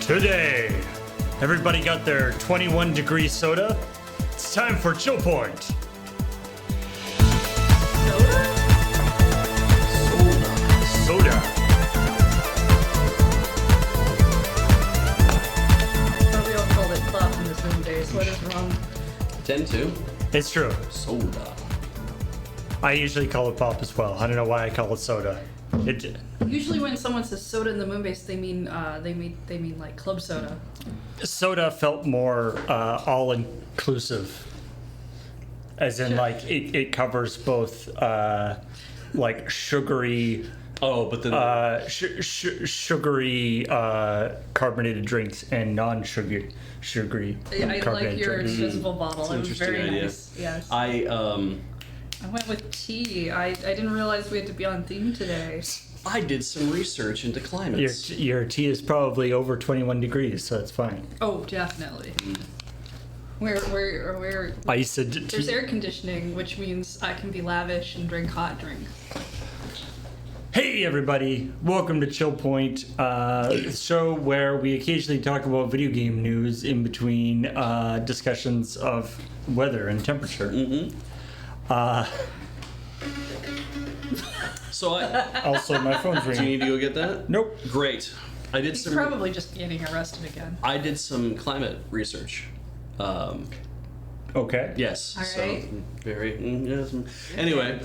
Today, everybody got their 21 degree soda. It's time for ChillPoint. Soda. We all called it pop in this own days. What is wrong? Tend to. It's true. Soda. I usually call it pop as well. I don't know why I call it soda. Usually when someone says soda in the Moonbase, they mean like club soda. Soda felt more all-inclusive. As in, like, it covers both, like, sugary... Oh, but then... sugary carbonated drinks and non-sugary I carbonated like your drinks. invisible bottle. It was Interesting very idea. nice. Yes. I went with tea. I didn't realize we had to be on theme today. I did some research into climates. Your tea is probably over 21 degrees, so it's fine. Oh, definitely. Where I said there's air conditioning, which means I can be lavish and drink hot drinks. Hey everybody, welcome to ChillPoint, the show where we occasionally talk about video game news in between discussions of weather and temperature. So Also, my phone's do you ringing. need to go get that? Nope. Great. I did He's some. probably just getting arrested again. I did some climate research. Okay. Yes. All so right. very. Yes. Anyway,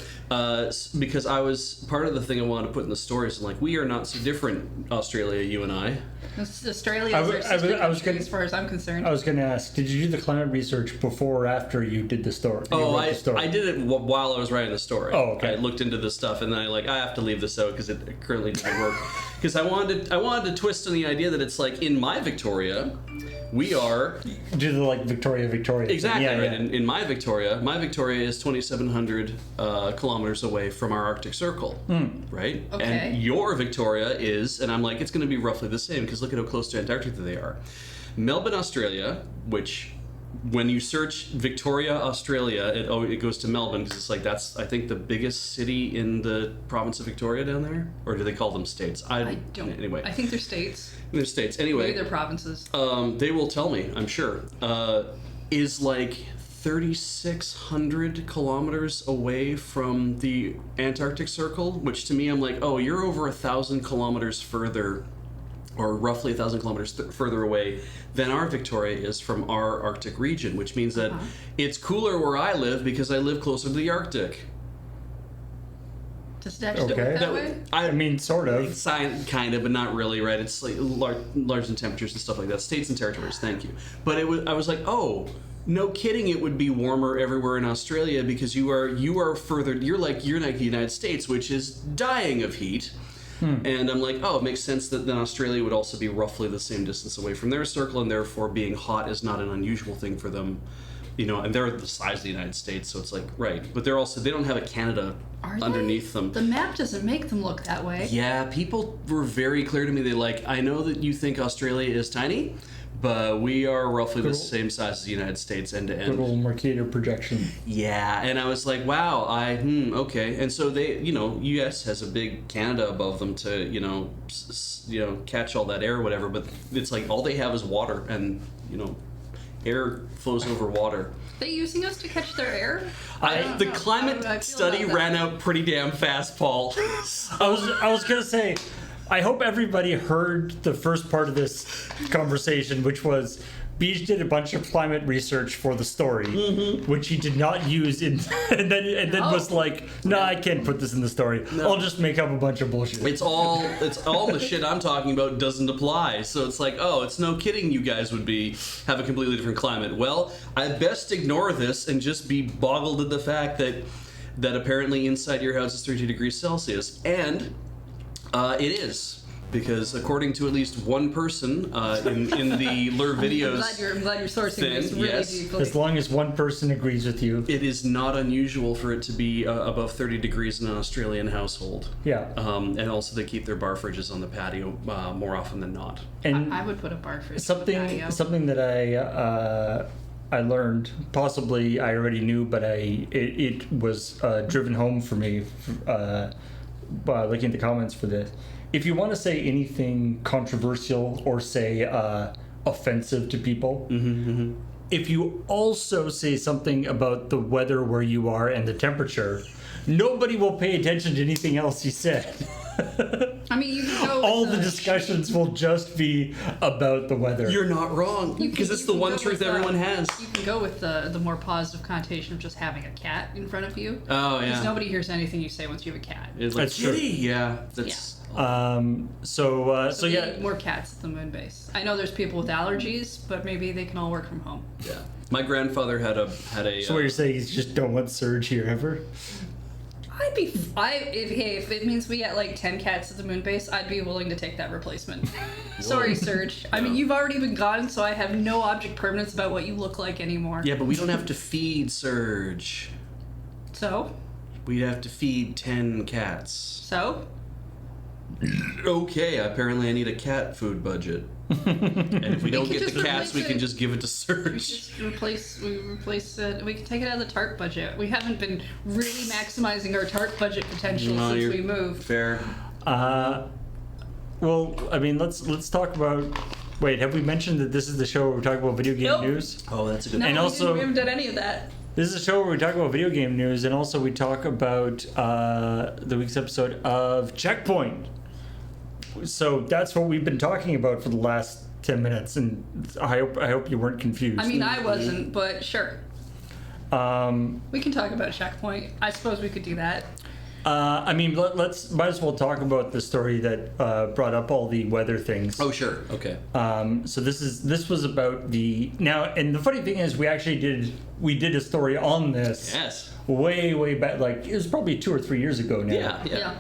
because I was part of the thing I wanted to put in the stories, and like we are not so different, Australia, you and I. Australia is our sister country, as far as I'm concerned. I was going to ask, did you do the climate research before or after you did the story? Oh, wrote the story? I did it while I was writing the story. Oh, okay. I looked into this stuff, and then I have to leave this out because it currently doesn't work. Because I wanted to twist on the idea that it's like in my Victoria, we are Do the like Victoria thing. exactly Yeah, right. yeah. In my Victoria is 2,700 kilometers away from our Arctic Circle, right? Okay. And your Victoria is, and I'm like, it's going to be roughly the same because look at how close to Antarctica they are. Melbourne, Australia, which when you search Victoria, Australia, it goes to Melbourne because it's like that's I think the biggest city in the province of Victoria down there, or do they call them states? I don't. Anyway, I think they're states. they're states. Anyway, Maybe they're provinces. they will tell me, I'm sure, is like 3,600 kilometers away from the Antarctic Circle, which to me, I'm like, oh, you're over 1,000 kilometers further, or roughly 1,000 kilometers further away than our Victoria is from our Arctic region, which means that it's cooler where I live because I live closer to the Arctic. Does it actually Okay. work that way? I mean, sort of. Kind of, but not really, right? It's like large in temperatures and stuff like that. States and territories, thank you. But I was like, oh, no kidding, it would be warmer everywhere in Australia because you are further. You're like the United States, which is dying of heat. And I'm like, oh, it makes sense that then Australia would also be roughly the same distance away from their circle, and therefore being hot is not an unusual thing for them. You know, and they're the size of the United States, so it's like, right. But they don't have a Canada Are they? underneath them. The map doesn't make them look that way. Yeah, people were very clear to me. They like, I know that you think Australia is tiny, but we are roughly the same size as the United States end to end. Little Mercator projection. Yeah, and I was like, wow, okay. And so they, U.S. has a big Canada above them to, catch all that air or whatever. But it's like all they have is water, and air flows over water. Are they using us to catch their air? The climate study ran out pretty damn fast, Paul. I was gonna say, I hope everybody heard the first part of this conversation, which was Beej did a bunch of climate research for the story, which he did not use in, and then was like, "No, I can't put this in the story. I'll just make up a bunch of bullshit." It's all the shit I'm talking about doesn't apply. So it's like, oh, it's no kidding you guys would have a completely different climate. Well, I best ignore this and just be boggled at the fact that apparently inside your house is 32 degrees Celsius, and it is. Because according to at least one person in the Lure videos, I'm glad you're sourcing this really yes. deeply. As long as one person agrees with you. it is not unusual for it to be above 30 degrees in an Australian household. Yeah. And also they keep their bar fridges on the patio more often than not. And I would put a bar fridge on the patio. something that I learned, possibly I already knew, but it was driven home for me by looking at the comments for this, if you want to say anything controversial or say offensive to people, if you also say something about the weather where you are and the temperature, nobody will pay attention to anything else you said. I mean, you can go with All the discussions will just be about the weather. You're not wrong, because it's the one truth everyone has. You can go with the more positive connotation of just having a cat in front of you. Oh, Because yeah. nobody hears anything you say once you have a cat. It's like, That's true. kitty! Yeah, that's... So We yeah. need more cats at the moon base. I know there's people with allergies, but maybe they can all work from home. Yeah. My grandfather had a So what you're saying is you just don't want Surge here ever? If it means we get like 10 cats at the moon base, I'd be willing to take that replacement. Sorry, Serge. I mean, you've already been gone, so I have no object permanence about what you look like anymore. Yeah, but we don't have to feed Surge. So? We'd have to feed 10 cats. So? Okay, apparently I need a cat food budget. And if we don't can get just the cats, we replace can it. just give it to We Surge. just replace it. We can take it out of the TARP budget. We haven't been really maximizing our TARP budget potential No, since you're we moved. Fair. Well, I mean, let's talk about. Wait, have we mentioned that this is the show where we talk about video game Nope. news? Oh, that's a good No, And we also- we haven't done any of that. This is a show where we talk about video game news, and also we talk about the week's episode of ChillPoint. So that's what we've been talking about for the last 10 minutes, and I hope you weren't confused. I mean, I wasn't, but sure. Um, We can talk about Checkpoint. I suppose we could do that. I mean, let's might as well talk about the story that brought up all the weather things. Oh, sure. Okay. So this was about the now, and the funny thing is, we did a story on this Yes. way back, like it was probably 2 or 3 years ago now. Yeah.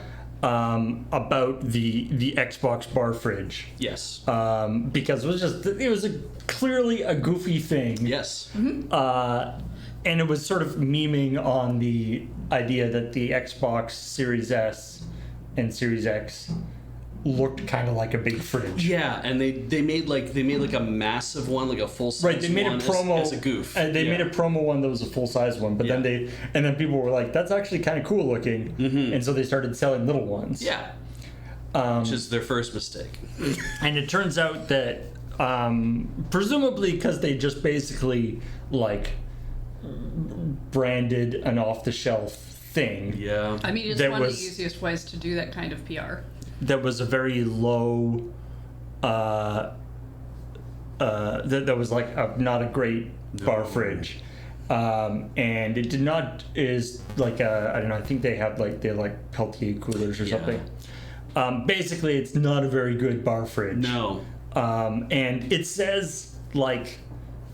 About the Xbox bar fridge. Yes. Because it was clearly a goofy thing. Yes. And it was sort of memeing on the idea that the Xbox Series S and Series X looked kind of like a big fridge. Yeah, and they made like a massive one, like a full size Right, they made a one promo as a goof. They Yeah. made a promo one that was a full size one, but Yeah. then people were like, "That's actually kind of cool looking," and so they started selling little ones. Yeah. Which is their first mistake. And it turns out that presumably because they just basically like branded an off-the-shelf thing. Yeah. I mean, it's That one of was- the easiest ways to do that kind of PR. That was a very low that was like not a great bar fridge, and it did not is like I don't know, I think they have like Peltier coolers or Yeah. something. Basically it's not a very good bar fridge. No. And it says like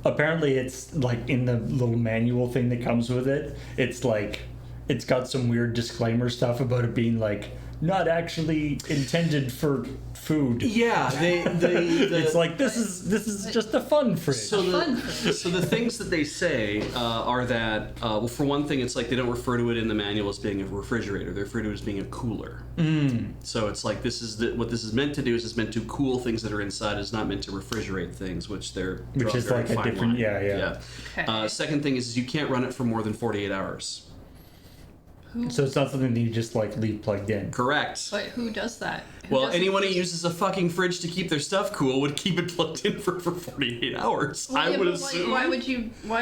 apparently it's like in the little manual thing that comes with it, it's like it's got some weird disclaimer stuff about it being like not actually intended for food. Yeah, It's like this is just a fun fridge. So the things that they say are that well, for one thing, it's like they don't refer to it in the manual as being a refrigerator. They refer to it as being a cooler. So it's like what this is meant to do is it's meant to cool things that are inside. It's not meant to refrigerate things, which Which is like a different- line. yeah. Okay. Second thing is you can't run it for more than 48 hours. So it's not something that you just like leave plugged in. Correct. But who does that? Who Well, doesn't- anyone who uses a fucking fridge to keep their stuff cool would keep it plugged in for 48 hours. Well, I yeah, would but assume. Why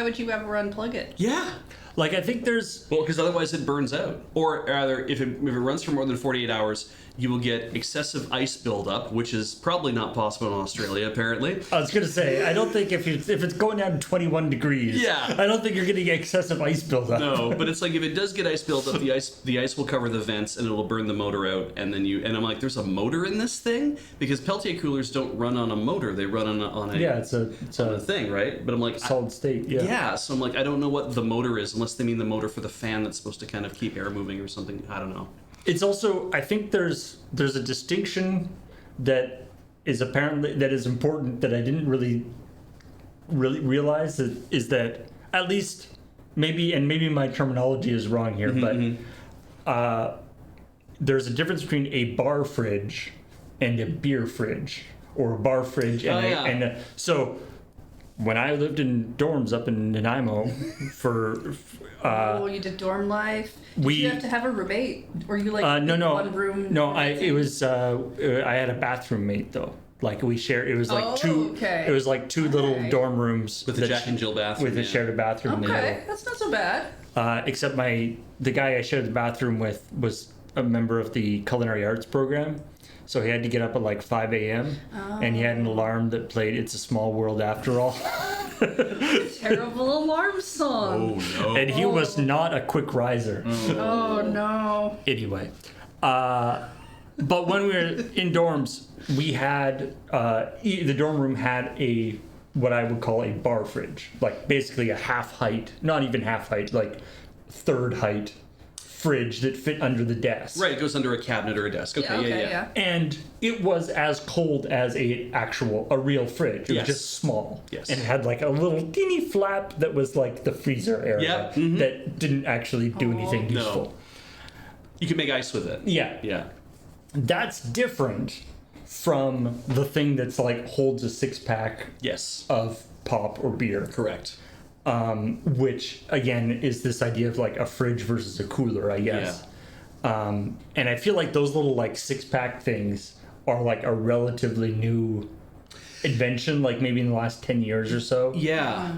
would you ever unplug it? Yeah. Like I think there's Well, because otherwise it burns out. Or rather, if it runs for more than 48 hours, you will get excessive ice buildup, which is probably not possible in Australia, apparently. I was gonna say I don't think if it's going down to 21 degrees, Yeah. I don't think you're getting excessive ice buildup. No, but it's like if it does get ice buildup, the ice will cover the vents and it'll burn the motor out. And then I'm like, there's a motor in this thing? Because Peltier coolers don't run on a motor; they run on a Yeah, it's a thing, right? But I'm like, solid state. Yeah. yeah, so I'm like, I don't know what the motor is, unless they mean the motor for the fan that's supposed to kind of keep air moving or something. I don't know. It's also I think there's a distinction that is important that I didn't really realize that is that at least maybe my terminology is wrong here, but there's a difference between a bar fridge and a beer fridge, or a bar fridge and Oh, yeah. so when I lived in dorms up in Nanaimo for Oh, you did dorm life. Did you have to have a roommate, or you like no one room? no I had a bathroom mate though. Like we shared, it was like it was like two little dorm rooms with a Jack and Jill bathroom. with a shared a bathroom. Okay, that's not so bad. Except the guy I shared the bathroom with was a member of the culinary arts program. So he had to get up at like 5 a.m. And he had an alarm that played "It's a Small World After All." Terrible alarm song. Oh no! And he was not a quick riser. Oh no! Anyway, but when we were in dorms, we had the dorm room had a what I would call a bar fridge, like basically a half height, not even half height, like third height fridge that fit under the desk. Right, it goes under a cabinet or a desk. Okay, yeah. And it was as cold as a real fridge. It was just small. Yes. And it had like a little teeny flap that was like the freezer area that didn't actually do anything useful. No. You can make ice with it. Yeah. Yeah. That's different from the thing that's like holds a 6-pack Yes. of pop or beer. Correct. Which again is this idea of like a fridge versus a cooler, I guess. And I feel like those little like 6-pack things are like a relatively new invention, like maybe in the last 10 years or so. Yeah.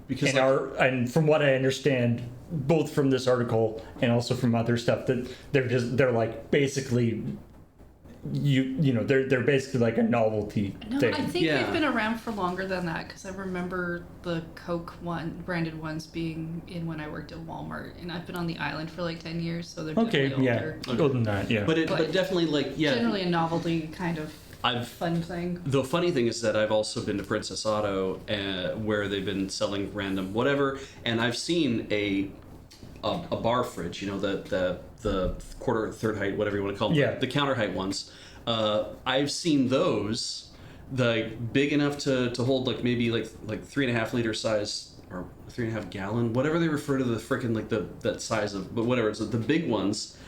Because and from what I understand, both from this article and also from other stuff, that they're like basically they're basically like a novelty thing. I think they've been around for longer than that, because I remember the Coke branded ones being in when I worked at Walmart, and I've been on the island for like 10 years, so they're definitely older. Older than that, yeah. But definitely like generally a novelty kind of fun thing. The funny thing is that I've also been to Princess Auto, where they've been selling random whatever, and I've seen a bar fridge, the quarter, third height, whatever you want to call them, the counter height ones. I've seen those, big enough to hold like maybe like 3.5 liter size or 3.5 gallon, whatever they refer to the frickin' like that size of, but whatever. So the big ones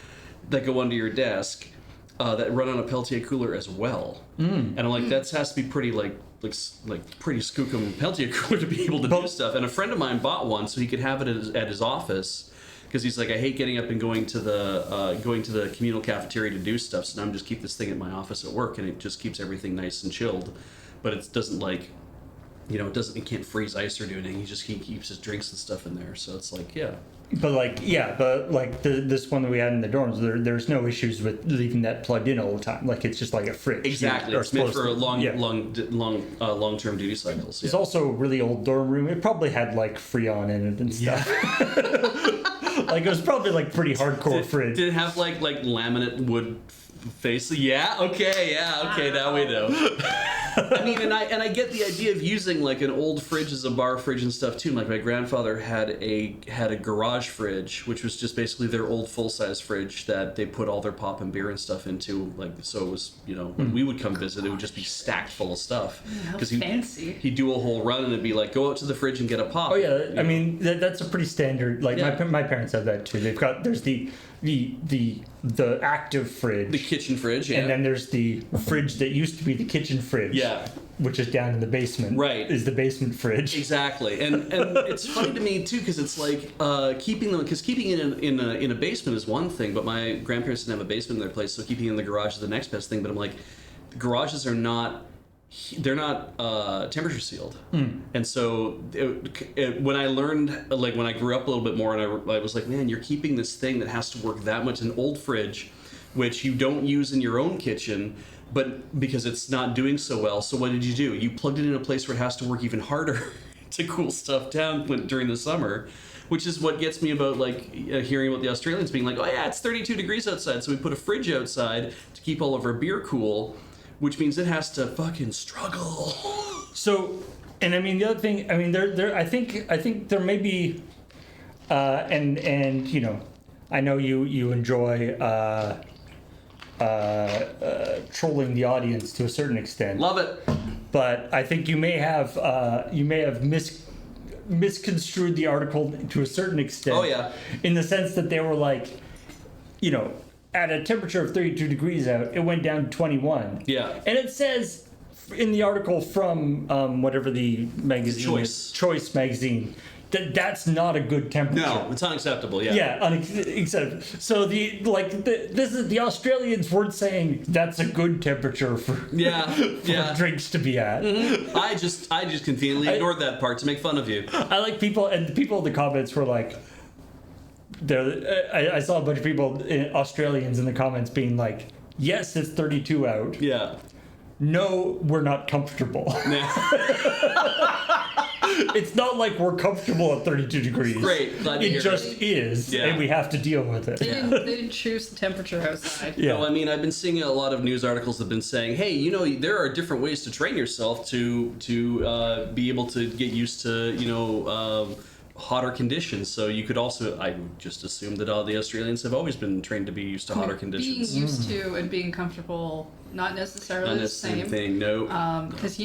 that go under your desk, that run on a Peltier cooler as well. And I'm like, that has to be pretty pretty skookum Peltier cooler to be able to do stuff. And a friend of mine bought one so he could have it at his office, because he's like, I hate getting up and going to the communal cafeteria to do stuff, so now I'm just keep this thing at my office at work, and it just keeps everything nice and chilled. But it doesn't it can't freeze ice or do anything. He keeps his drinks and stuff in there, so it's like, this one that we had in the dorms, there's no issues with leaving that plugged in all the time. Like it's just like a fridge. Exactly, it's meant for long-term duty cycles. It's also a really old dorm room. It probably had like Freon in it and stuff. Like it was probably like pretty hardcore fridge. Did it have like laminate wood face? Okay, now we know. I mean, and I get the idea of using like an old fridge as a bar fridge and stuff too. Like my grandfather had a garage fridge, which was just basically their old full-size fridge that they put all their pop and beer and stuff into. Like, so it was, when we would come visit, it would just be stacked full of stuff. Because fancy. He'd do a whole run and it'd be like, go out to the fridge and get a pop. Oh yeah, I mean that's a pretty standard. Like my parents have that too. There's the active fridge, the kitchen fridge, and then there's the fridge that used to be the kitchen fridge, which is down in the basement. Right, is the basement fridge. Exactly, and it's funny to me too, because it's like keeping it in a basement is one thing, but my grandparents didn't have a basement in their place, so keeping it in the garage is the next best thing. But I'm like, the garages are not. They're not temperature sealed, and so when I learned, like when I grew up a little bit more, and I was like, man, you're keeping this thing that has to work that much, an old fridge, which you don't use in your own kitchen, but because it's not doing so well. So what did you do? You plugged it in a place where it has to work even harder to cool stuff down during the summer. Which is what gets me about like hearing about the Australians being like, oh yeah, it's 32 degrees outside, so we put a fridge outside to keep all of our beer cool. Which means it has to fucking struggle. So, and I mean the other thing, I mean I think there may be, and I know you enjoy trolling the audience to a certain extent. Love it. But I think you may have misconstrued the article to a certain extent. Oh yeah. In the sense that they were like, at a temperature of 32 degrees out, it went down to 21. Yeah. And it says in the article from whatever the magazine Choice magazine, that's not a good temperature. No, it's unacceptable. Yeah. Yeah, unacceptable. So the Australians weren't saying that's a good temperature for drinks to be at. Mm-hmm. I just conveniently ignored that part to make fun of you. I like people, and the people in the comments were like, I saw a bunch of people, Australians in the comments being like, yes, it's 32 out. Yeah. No, we're not comfortable. It's not like we're comfortable at 32 degrees. Great. Glad to hear it just is, yeah. and we have to deal with it. They didn't choose the temperature outside. Yeah. No, I mean, I've been seeing a lot of news articles that have been saying, hey, you know, there are different ways to train yourself to be able to get used to, hotter conditions. So you could also, I would just assume that all the Australians have always been trained to be used to hotter conditions. Being used to and being comfortable, not necessarily the same thing, no. Because,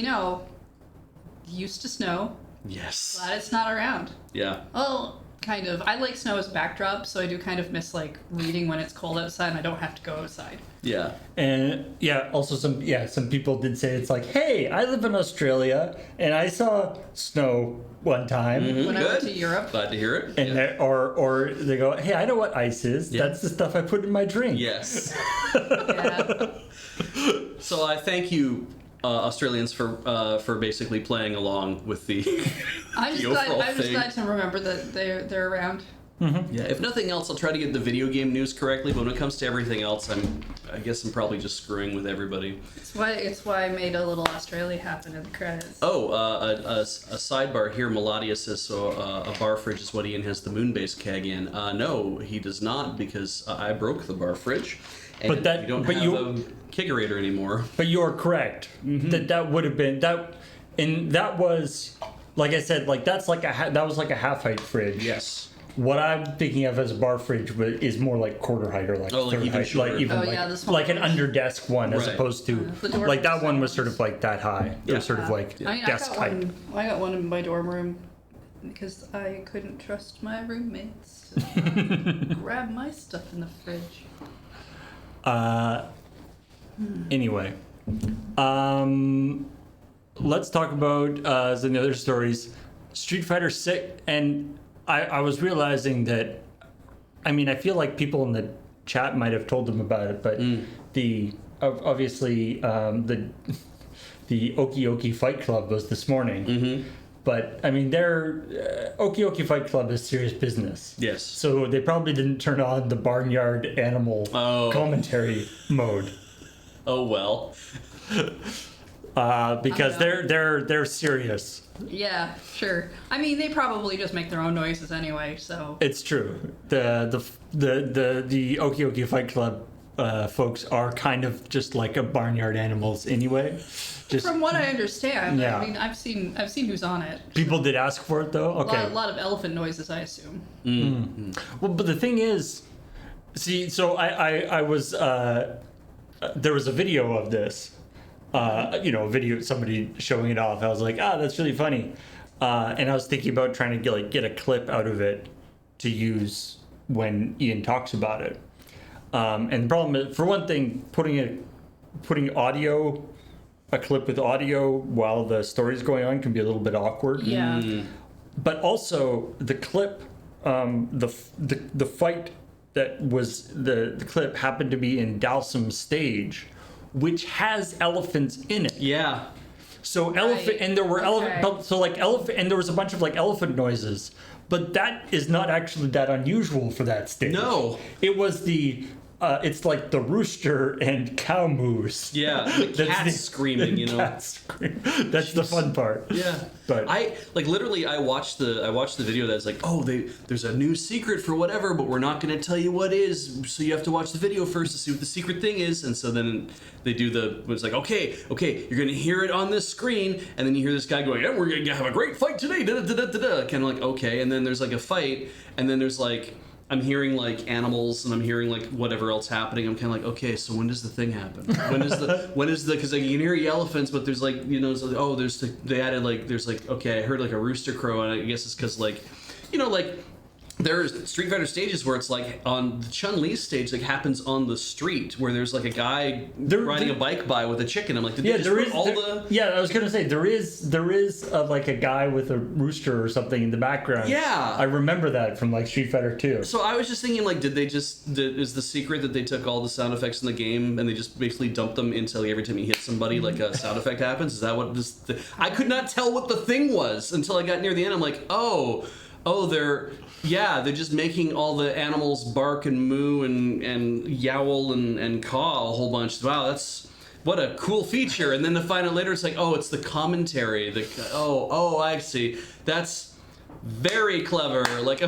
used to snow. Yes. Glad it's not around. Yeah. Well, kind of. I like snow as backdrop, so I do kind of miss reading when it's cold outside and I don't have to go outside. Yeah. And also some people did say it's like, hey, I live in Australia and I saw snow one time. Mm-hmm. When I went to Europe. Glad to hear it. And or they go, hey, I know what ice is. Yeah. That's the stuff I put in my drink. Yes. Yeah. So I thank you, Australians, for basically playing along with the I'm just glad to remember that they're around. Mm-hmm. Yeah. If nothing else, I'll try to get the video game news correctly. But when it comes to everything else, I guess I'm probably just screwing with everybody. It's why I made a little Australia happen in the credits. Oh, a sidebar here. Meladia says, so a bar fridge is what Ian has the Moonbase keg in. No, he does not, because I broke the bar fridge. And you don't have a kegerator anymore. But you're correct. Mm-hmm. That would have been that, and that was, like I said, that was like a half-height fridge. Yes. What I'm thinking of as a bar fridge is more like quarter height or third height, shorter. like an under desk one, as opposed to that one was sort of like that high. It was sort of like desk height. I got one in my dorm room because I couldn't trust my roommates to grab my stuff in the fridge. Anyway, let's talk about some other stories. Street Fighter 6, and I was realizing that, I feel like people in the chat might have told them about it, but obviously the Oki Oki Fight Club was this morning. Mm-hmm. But their Oki Oki Fight Club is serious business. Yes. So they probably didn't turn on the barnyard animal commentary mode. Oh well. Because they're serious. Yeah, sure. They probably just make their own noises anyway, so. It's true. The Oki Oki Fight Club folks are kind of just like a barnyard animals anyway. From what I understand, yeah. I've seen who's on it. People did ask for it though. Okay. A lot of elephant noises, I assume. Mm-hmm. Well, but the thing is, so I was there was a video of this. A video, somebody showing it off. I was like, that's really funny. And I was thinking about trying to get a clip out of it to use when Ian talks about it. And the problem is, for one thing, putting audio, a clip with audio while the story's going on can be a little bit awkward. Yeah. But also the clip, the fight that was the clip happened to be in Dalsum's stage, which has elephants in it. Yeah. So elephant, and there were elephant, and there was a bunch of elephant noises, but that is not actually that unusual for that stage. No. It was it's like the rooster and cow moose. Yeah, the cat screaming, That's the fun part. Yeah. But I watched the video that's like, there's a new secret for whatever, but we're not going to tell you what is, so you have to watch the video first to see what the secret thing is. And so then they do it's like, okay, you're going to hear it on this screen, and then you hear this guy going, we're going to have a great fight today, kind of like, okay, and then there's a fight, and then there's I'm hearing animals and I'm hearing whatever else happening. I'm kind of okay, so when does the thing happen? When is the because you can hear elephants, but there's they added there's okay, I heard a rooster crow, and I guess it's because there's Street Fighter stages where it's like on the Chun-Li's stage, like happens on the street where there's like a guy riding a bike by with a chicken. I'm like, did they just put all the... Yeah, I was gonna say there is like a guy with a rooster or something in the background. Yeah, I remember that from like Street Fighter 2. So I was just thinking, like, is the secret that they took all the sound effects in the game and they just basically dumped them into every time you hit somebody, like a sound effect happens? Is that what this? I could not tell what the thing was until I got near the end. I'm like, oh, they're just making all the animals bark and moo and yowl and caw a whole bunch. Wow, that's what a cool feature. And then to find out later, it's like, oh, it's the commentary. I see. That's very clever. Like, I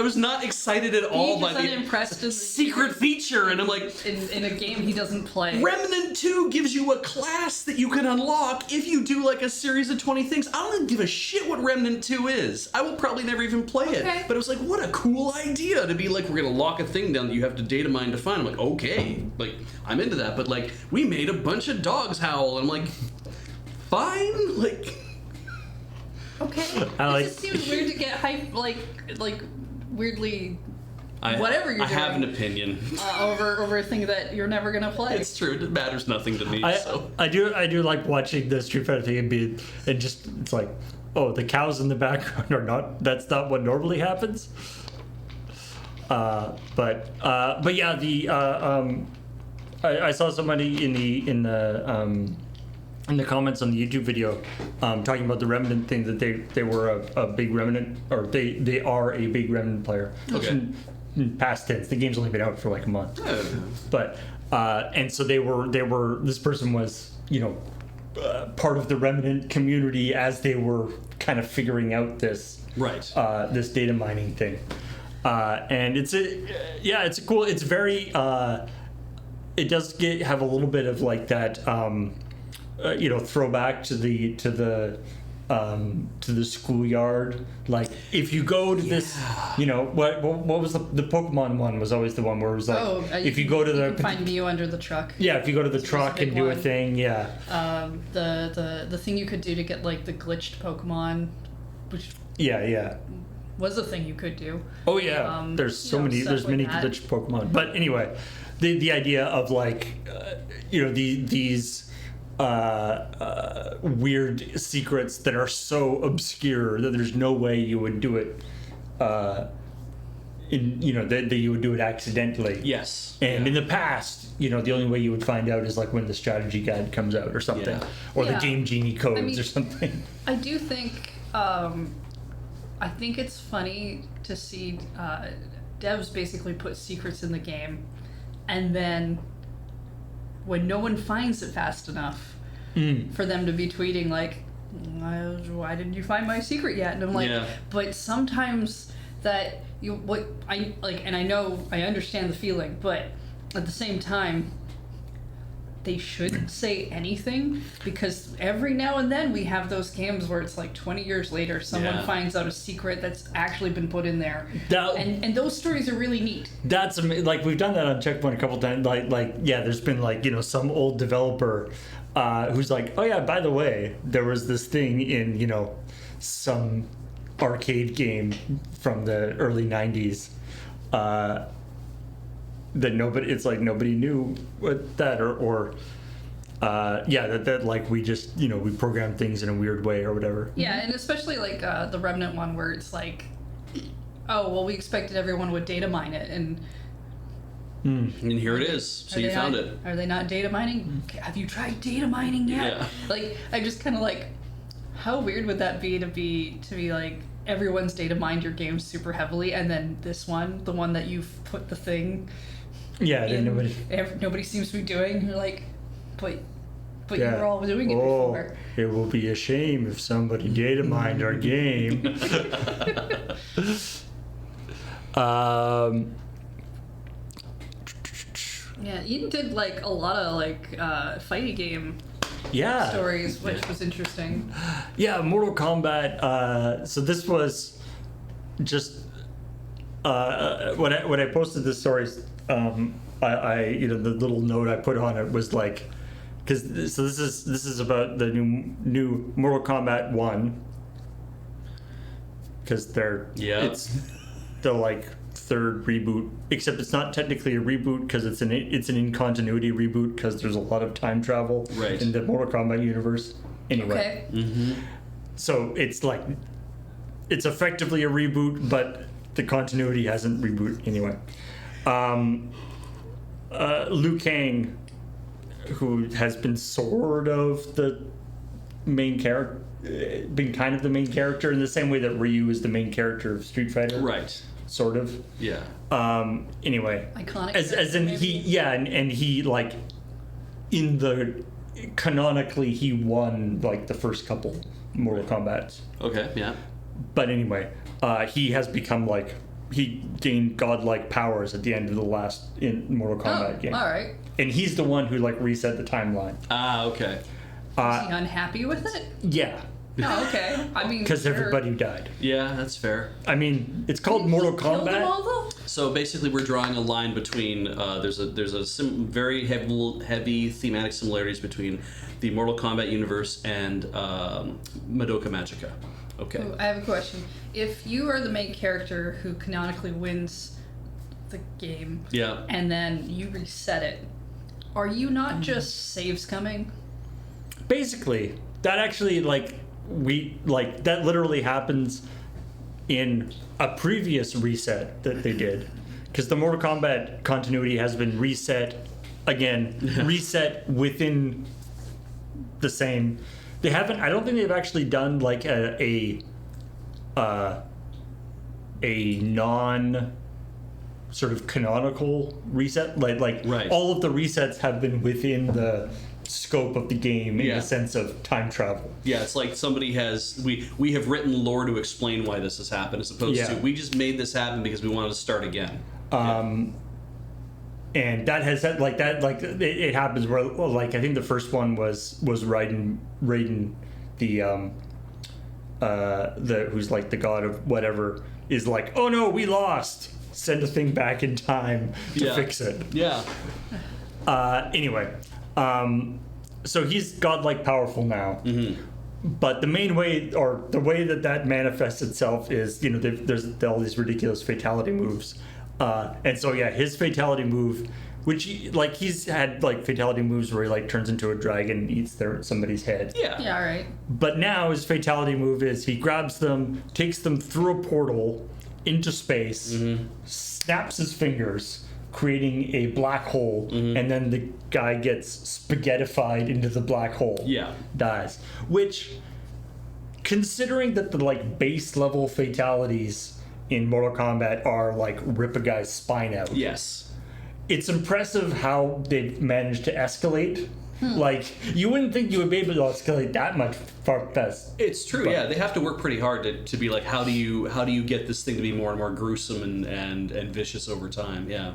was not excited at all by the secret feature, and I'm like, in a game he doesn't play. Remnant 2 gives you a class that you can unlock if you do like a series of 20 things. I don't give a shit what Remnant 2 is. I will probably never even play it. But it was like, what a cool idea to be like, we're gonna lock a thing down that you have to data mine to find. I'm like, okay, like I'm into that. But like, we made a bunch of dogs howl, and I'm like, fine, like. Okay. It just seems weird to get hype, like weirdly, whatever you're doing. I have an opinion. Over a thing that you're never gonna play. It's true. It matters nothing to me. I do like watching the Street Fighter thing and just it's like, oh, the cows in the background are not. That's not what normally happens. But yeah, I saw somebody in the comments on the YouTube video talking about the Remnant thing, that they were a big Remnant, or they are a big Remnant player. Okay. In past tense. The game's only been out for like a month. But and so they were this person was, part of the Remnant community as they were kind of figuring out this this data mining thing. And it's a cool, it's very it does have a little bit of like that throwback to the schoolyard. Like if you go to this, what was the Pokemon one was always the one where it was like, if you go to you can find Mew under the truck. Yeah, if you go to the truck and do a thing, yeah. The thing you could do to get like the glitched Pokemon, which was a thing you could do. Oh yeah, there's many glitched Pokemon. But anyway, the idea of like these weird secrets that are so obscure that there's no way you would do it that you would do it accidentally. Yes. And in the past, the only way you would find out is like when the strategy guide comes out or something, or the Game Genie codes or something. I do think I think it's funny to see devs basically put secrets in the game, and then when no one finds it fast enough for them to be tweeting like, why didn't you find my secret yet? And I'm like, but sometimes that and I know I understand the feeling, but at the same time they shouldn't say anything, because every now and then we have those games where it's like 20 years later someone finds out a secret that's actually been put in there, and those stories are really neat. That's like we've done that on ChillPoint a couple times. There's been like some old developer who's like, oh yeah, by the way, there was this thing in some arcade game from the early 90s that nobody knew what that that like we just we programmed things in a weird way or whatever. Yeah, and especially like the Remnant one where it's like, oh well, we expected everyone would data mine it, and here it is. So you found it. Are they not data mining? Have you tried data mining yet? Yeah. Like I just kind of like, how weird would that be to be like, everyone's data mined your game super heavily, and then this one, the one that you've put the thing nobody seems to be doing. You're like, but you were all doing it before. It will be a shame if somebody data mined our game. Yeah, Eden did like a lot of like fighting game stories, which was interesting. Yeah, Mortal Kombat. So this was just when I posted this story, I the little note I put on it was like, this is about the new Mortal Kombat 1, because the like third reboot, except it's not technically a reboot because it's an in continuity reboot because there's a lot of time travel Right. in the Mortal Kombat universe. Anyway, Okay. so it's like it's effectively a reboot, but the continuity hasn't rebooted anyway. Liu Kang, who has been sort of the main character, been kind of the main character in the same way that Ryu is the main character of Street Fighter, Right. sort of. Yeah. Anyway, Iconic. as in maybe? and he like in the canonically he won like the first couple Mortal Kombats. Okay. Yeah. But anyway, he has become like he gained godlike powers at the end of the last in Mortal Kombat game, All right. and he's the one who like reset the timeline. Ah. Okay. Is he unhappy with it? Yeah, Oh, okay. I mean, because sure. everybody died. Yeah, that's fair. I mean, it's called Mortal Killed them all, Kombat. though? So basically, we're drawing a line between there's a very heavy thematic similarities between the Mortal Kombat universe and Madoka Magica. Okay. Ooh, I have a question. If you are the main character who canonically wins the game, Yeah. and then you reset it, are you not just saves coming? Basically, that actually that literally happens in a previous reset that they did, because the Mortal Kombat continuity has been reset within the same. They haven't. I don't think they've actually done like a non sort of canonical reset. Like Right. all of the resets have been within the scope of the game in Yeah. the sense of time travel. Yeah, it's like somebody has we have written lore to explain why this has happened, as opposed Yeah. to we just made this happen because we wanted to start again. And that has it happens where like I think the first one was Raiden the who's like the god of whatever is like, oh no, we lost, send a thing back in time to Yeah. fix it. Yeah. Anyway, so he's godlike powerful now. Mm-hmm. But the main way, or the way that manifests itself is, there's all these ridiculous fatality moves. And so, yeah, his fatality move, which, he's had, fatality moves where he, turns into a dragon and eats somebody's head. Yeah. Yeah, all right. But now his fatality move is he grabs them, takes them through a portal into space, snaps his fingers, creating a black hole, and then the guy gets spaghettified into the black hole. Yeah. Dies. Which, considering that the base level fatalities in Mortal Kombat are rip a guy's spine out. Yes. It's impressive how they've managed to escalate. You wouldn't think you would be able to escalate that much far past. It's true. But- yeah, they have to work pretty hard to be like, how do you get this thing to be more and more gruesome and vicious over time? Yeah.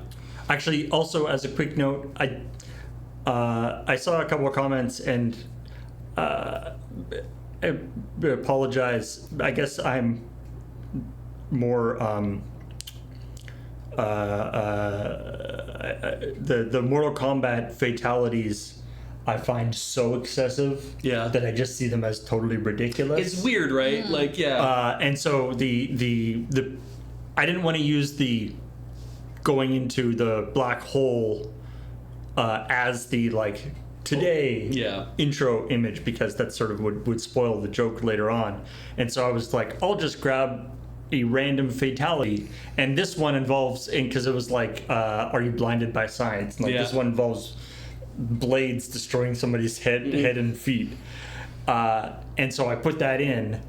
Actually, also as a quick note, I saw a couple of comments and I apologize. I guess I'm more the Mortal Kombat fatalities I find so excessive that I just see them as totally ridiculous. It's weird, right? And so the I didn't want to use the going into the black hole as the today intro image, because that sort of would spoil the joke later on. And so I was like, I'll just grab a random fatality, and this one involves, and because it was are you blinded by science? This one involves blades destroying somebody's head and feet, and so I put that in.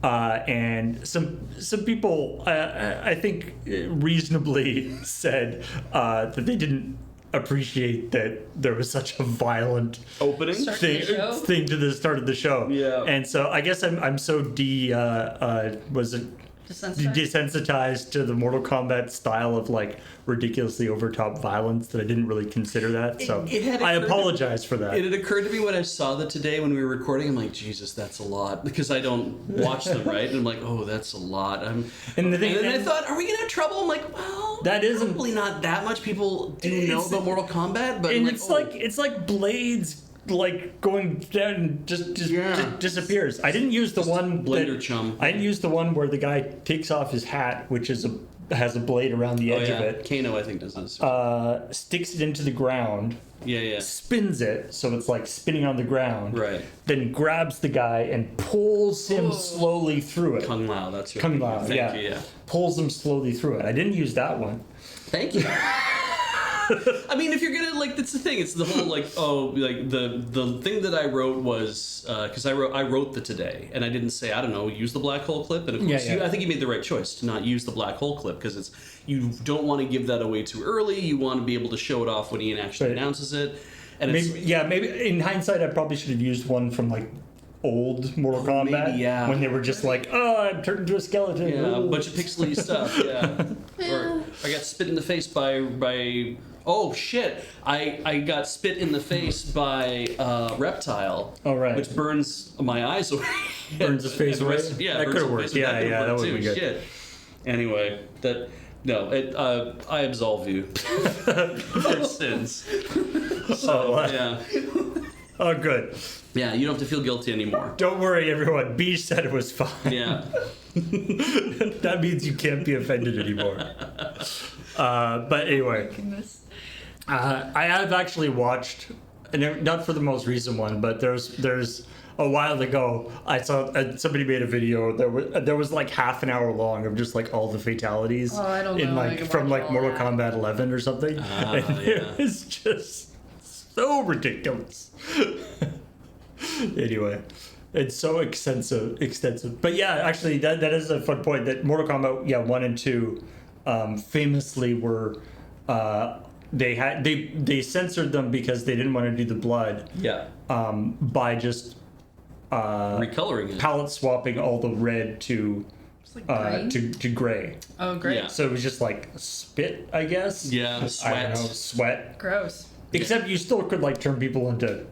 And some people, I think, reasonably said that they didn't appreciate that there was such a violent Opening thing to the start of the show. Yeah. And so I guess I'm so desensitized to the Mortal Kombat style of ridiculously over top violence that I didn't really consider that. So I apologize for that. It had occurred to me when I saw that today when we were recording. I'm like, Jesus, that's a lot, because I don't watch them, right? And I'm like, oh, that's a lot. And then I thought, are we gonna have trouble? I'm like, well, that isn't probably not that much people do know about Mortal Kombat, but and I'm it's like blades going down and just disappears. I didn't use the one blender chum. I didn't use the one where the guy takes off his hat, which is a has a blade around the edge of it. Kano, I think, does this. Sticks it into the ground, yeah. spins it so it's like spinning on the ground. Right. Then grabs the guy and pulls him slowly through it. Kung Lao, that's your Kung Lao, Thank you, yeah. Pulls him slowly through it. I didn't use that one. Thank you. I mean, if you're gonna like, that's the thing. It's the whole like, the thing that I wrote was because I wrote the today, and I didn't say, I don't know, use the black hole clip. And of course, I think you made the right choice to not use the black hole clip because you don't want to give that away too early. You want to be able to show it off when Ian actually announces it. And maybe in hindsight, I probably should have used one from like old Mortal Kombat, when they were just like, I'm turned into a skeleton. Yeah, a bunch of pixely stuff. Yeah. Or I got spit in the face by. Oh shit! I got spit in the face by Reptile. Oh right. Which burns my eyes away. Burns his face away. Yeah, that could have worked. Yeah, that would be good. Shit. Anyway, I absolve you for sins. So yeah. Oh, good. Yeah, you don't have to feel guilty anymore. Don't worry, everyone. B said it was fine. Yeah. That means you can't be offended anymore. But anyway. I have actually watched, and not for the most recent one, but there's a while ago I saw somebody made a video. There was like half an hour long of just like all the fatalities in like from like Mortal Kombat 11 or something, and it was just so ridiculous. Anyway, it's so extensive. But yeah, actually that is a fun point that Mortal Kombat 1 and 2 famously were. They censored them because they didn't want to do the blood. Yeah. By just recoloring it, palette swapping all the red to gray. Oh, great. Yeah. So it was just like spit, I guess. Yeah, sweat. I don't know, sweat. Gross. Except you still could like turn people into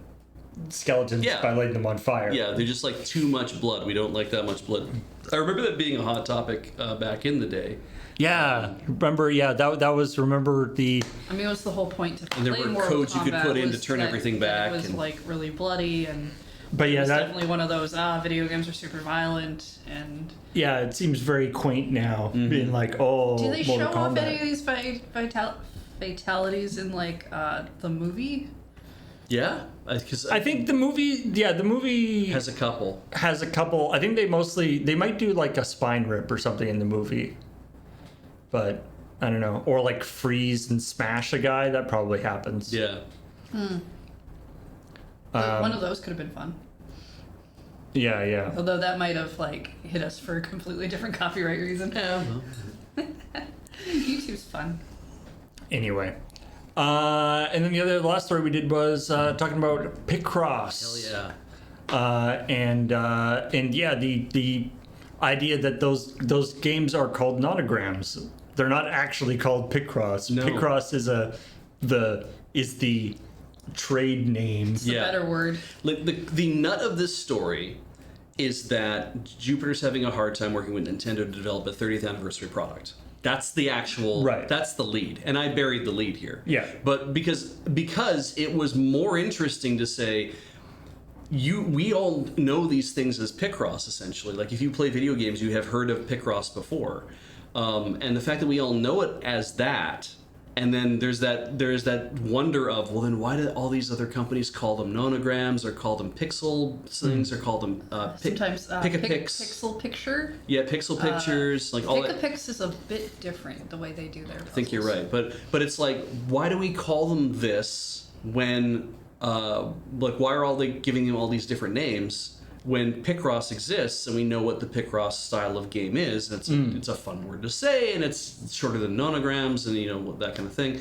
skeletons by lighting them on fire. Yeah, they're just like too much blood. We don't like that much blood. I remember that being a hot topic back in the day. Yeah, remember? Yeah, that was. Remember the. I mean, it was the whole point to play and there were Mortal codes Kombat you could put in to turn that, everything back. It was like really bloody and. But yeah, it was that definitely one of those. Video games are super violent and. Yeah, it seems very quaint now, being like, oh. Do they Mortal show off Kombat. any of these fatalities in like the movie? Yeah, because I think the movie has a couple. I think they might do like a spine rip or something in the movie, but I don't know, or like freeze and smash a guy. That probably happens. Yeah. One of those could have been fun. Yeah. Although that might have like hit us for a completely different copyright reason. Yeah. YouTube's fun. Anyway. And then the last story we did was talking about Picross. Hell yeah. And yeah, the idea that those games are called nonograms. They're not actually called Picross. No. Picross is the trade name. It's a better word. Like the nut of this story is that Jupiter's having a hard time working with Nintendo to develop a 30th anniversary product. That's the actual That's the lead, and I buried the lead here. Yeah. But because it was more interesting to say, we all know these things as Picross essentially. Like if you play video games, you have heard of Picross before, and the fact that we all know it as that. And then there's that wonder of, well, then why do all these other companies call them nonograms or call them pixel things or call them sometimes Pick-a-Pix. pixel picture. Yeah, pixel pictures, like all that. Pick-a-Pix is a bit different the way they do their puzzles. I think you're right, but it's like, why do we call them this when like why are they giving them all these different names when Picross exists and we know what the Picross style of game is? It's a fun word to say, and it's shorter than nonograms, and that kind of thing.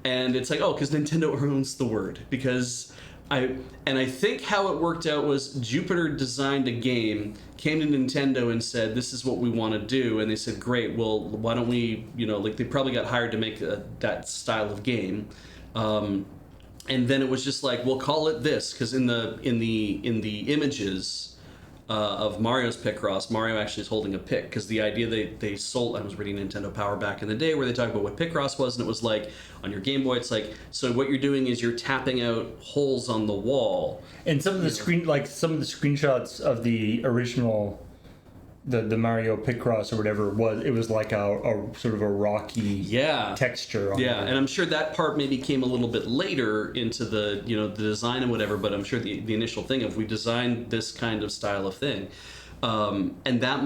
And it's like, oh, because Nintendo owns the word. Because I think how it worked out was Jupiter designed a game, came to Nintendo and said, this is what we want to do, and they said, great, well, why don't we, like they probably got hired to make that style of game. And then it was just like, we'll call it this, because in the images of Mario's Picross, Mario actually is holding a pick, because the idea they sold, I was reading Nintendo Power back in the day where they talked about what Picross was, and it was like, on your Game Boy, it's like, so what you're doing is you're tapping out holes on the wall. And some of the screenshots of the original the Mario Picross or whatever it was like a sort of a rocky texture on Yeah, it. and I'm sure that part maybe came a little bit later into the the design and whatever, but I'm sure the initial thing of we designed this kind of style of thing. And that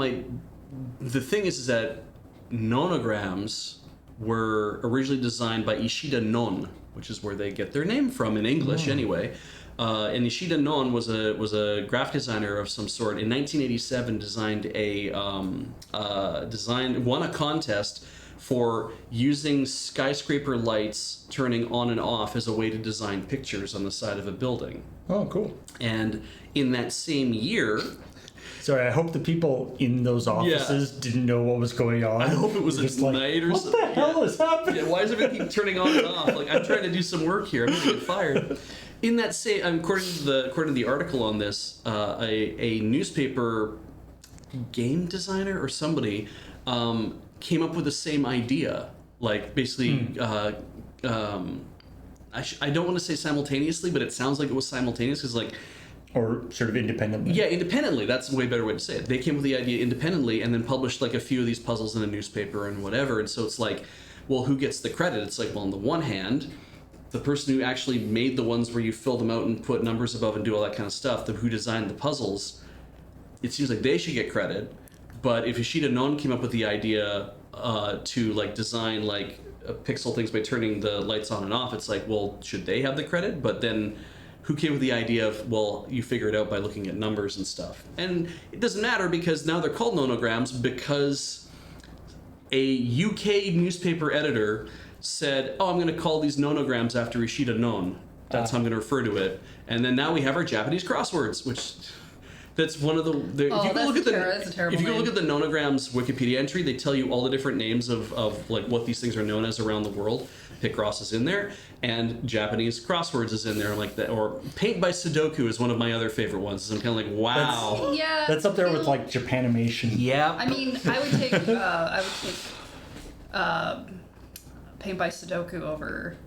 the thing is that nonograms were originally designed by Ishida Non, which is where they get their name from in English anyway. And Ishida Non was a graphic designer of some sort. In 1987, won a contest for using skyscraper lights turning on and off as a way to design pictures on the side of a building. Oh, cool. And in that same year, sorry, I hope the people in those offices didn't know what was going on. I hope it was Just at night or what something. What the hell is happening? Yeah, why is everything turning on and off? Like, I'm trying to do some work here. I'm going to get fired. In that same, according to the article on this, a newspaper game designer or somebody came up with the same idea. Like, basically, I don't want to say simultaneously, but it sounds like it was simultaneous because, like, or sort of independently. Yeah, independently. That's a way better way to say it. They came with the idea independently and then published like a few of these puzzles in a newspaper and whatever. And so it's like, well, who gets the credit? It's like, well, on the one hand, the person who actually made the ones where you fill them out and put numbers above and do all that kind of stuff, who designed the puzzles, it seems like they should get credit. But if Ishida Non came up with the idea to like design like pixel things by turning the lights on and off, it's like, well, should they have the credit? But then who came with the idea of, well, you figure it out by looking at numbers and stuff. And it doesn't matter because now they're called nonograms because a UK newspaper editor said, oh, I'm going to call these nonograms after Ishida Non. That's how I'm going to refer to it. And then now we have our Japanese crosswords, which that's one of the if you go look at that's a terrible if you go name. look at the nonograms Wikipedia entry, they tell you all the different names of like what these things are known as around the world. Picross is in there, and Japanese crosswords is in there, like that. Or Paint by Sudoku is one of my other favorite ones. I'm kind of like, wow. That's up there with like Japanimation. Yeah. I mean, I would take Paint by Sudoku over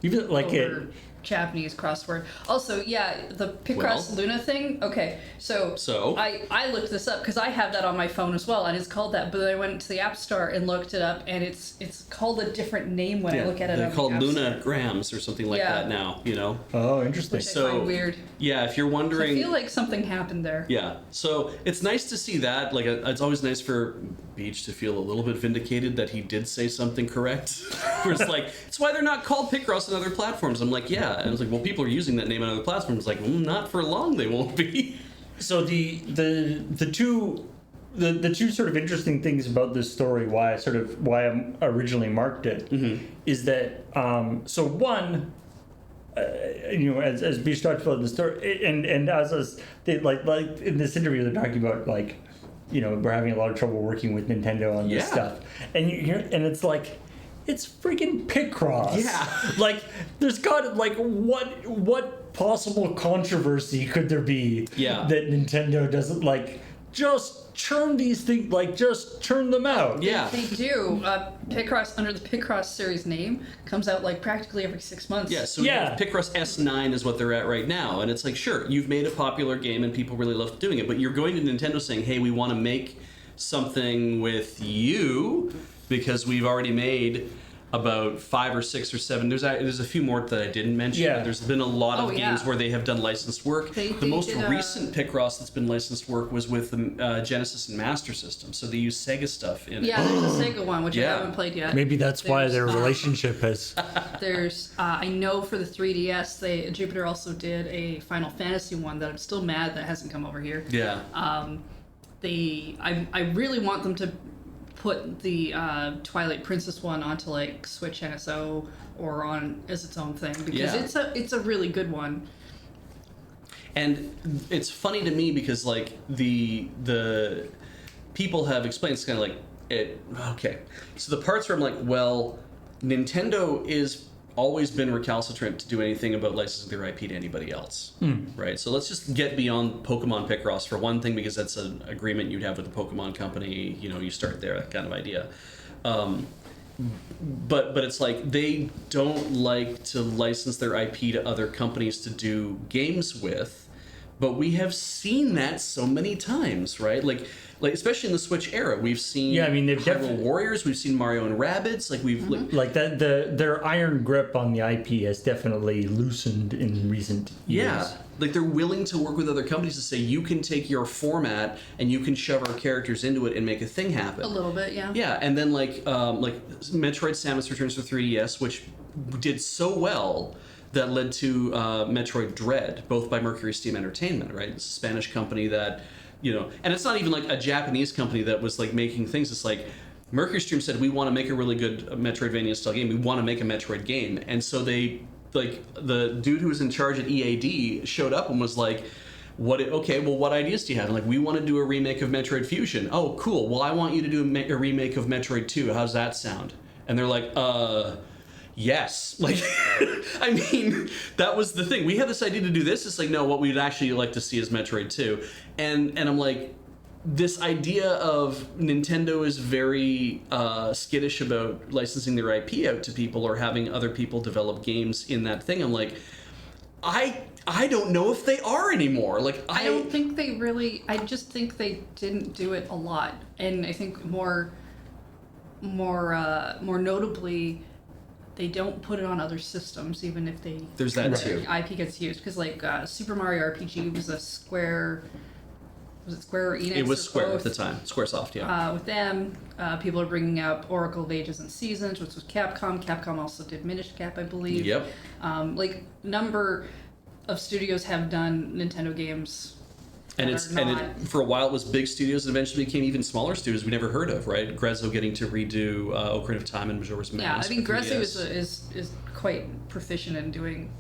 Even like over Japanese crossword. Also, the Picross Luna thing. Okay, so I looked this up because I have that on my phone as well, and it's called that. But then I went to the App Store and looked it up, and it's called a different name when I look at it. They're on called the App Luna Grams or something like that now. You know. Oh, interesting. Which I find weird. Yeah, if you're wondering, I feel like something happened there. Yeah, so it's nice to see that. Like, it's always nice for Beach to feel a little bit vindicated that he did say something correct. Where it's like, it's why they're not called Picross on other platforms. I'm like, yeah. And I was like, well, people are using that name on other platforms. Like, not for long, they won't be. So the two sort of interesting things about this story, why I originally marked it, is that so one. As Beach talked about the story, and as they like in this interview, they're talking about like, we're having a lot of trouble working with Nintendo on this stuff, and it's like, it's freaking Picross. Yeah. Like, there's got like what possible controversy could there be? Yeah. That Nintendo doesn't like just churn these things, like just churn them out. Yeah. They do. Picross, under the Picross series name, comes out like practically every 6 months. Yeah, so Picross S9 is what they're at right now, and it's like, sure, you've made a popular game and people really love doing it, but you're going to Nintendo saying, hey, we want to make something with you because we've already made about 5 or 6 or 7. There's a few more that I didn't mention. Yeah. But there's been a lot of games where they have done licensed work. The most recent Picross that's been licensed work was with the Genesis and Master System, so they use Sega stuff in it. Yeah, there's a Sega one, which I haven't played yet. Maybe that's why their relationship has... There's, I know for the 3DS, Jupiter also did a Final Fantasy one that I'm still mad that hasn't come over here. Yeah. I really want them to put the Twilight Princess one onto like Switch NSO or on as its own thing because it's a really good one. And it's funny to me because like the people have explained, it's kind of like it. Okay, so the parts where I'm like, well, Nintendo is always been recalcitrant to do anything about licensing their IP to anybody else, right? So let's just get beyond Pokemon Picross for one thing, because that's an agreement you'd have with the Pokemon company. You start there, that kind of idea. But it's like they don't like to license their IP to other companies to do games with, But we have seen that so many times, right? Like especially in the Switch era, we've seen Yeah, I mean, they've Hyrule definitely- Warriors, we've seen Mario and Rabbids, like we've Like that, their iron grip on the IP has definitely loosened in recent years. yeah, like they're willing to work with other companies to say you can take your format and you can shove our characters into it and make a thing happen. A little bit, yeah. Yeah, and then like Metroid: Samus Returns for 3DS, which did so well that led to Metroid Dread, both by Mercury Steam Entertainment, right? It's a Spanish company that, you know, and it's not even like a Japanese company that was like making things. It's like Mercury Steam said, we want to make a really good Metroidvania style game. We want to make a Metroid game, and so they like the dude who was in charge at EAD showed up and was like, what ideas do you have? And like, we want to do a remake of Metroid Fusion. Oh, cool. Well, I want you to do a remake of Metroid 2. How's that sound? And they're like, yes. Like, I mean, that was the thing. We had this idea to do this. It's like, no, what we'd actually like to see is Metroid 2. And I'm like, this idea of Nintendo is very skittish about licensing their IP out to people or having other people develop games in that thing. I'm like, I don't know if they are anymore. Like, I don't think they really. I just think they didn't do it a lot, and I think more notably, they don't put it on other systems, even if they. There's that too. IP gets used because like Super Mario RPG was a Square. Was it Square or Enix? It was or Square both? at the time. Squaresoft, yeah. With them, people are bringing up Oracle of Ages and Seasons, which was Capcom. Capcom also did Minish Cap, I believe. Yep. Like number of studios have done Nintendo games. And for a while it was big studios and eventually became even smaller studios we never heard of, right? Grezzo getting to redo Ocarina of Time and Majora's Mask. Yeah, I mean for Grezzo 3DS. is quite proficient in doing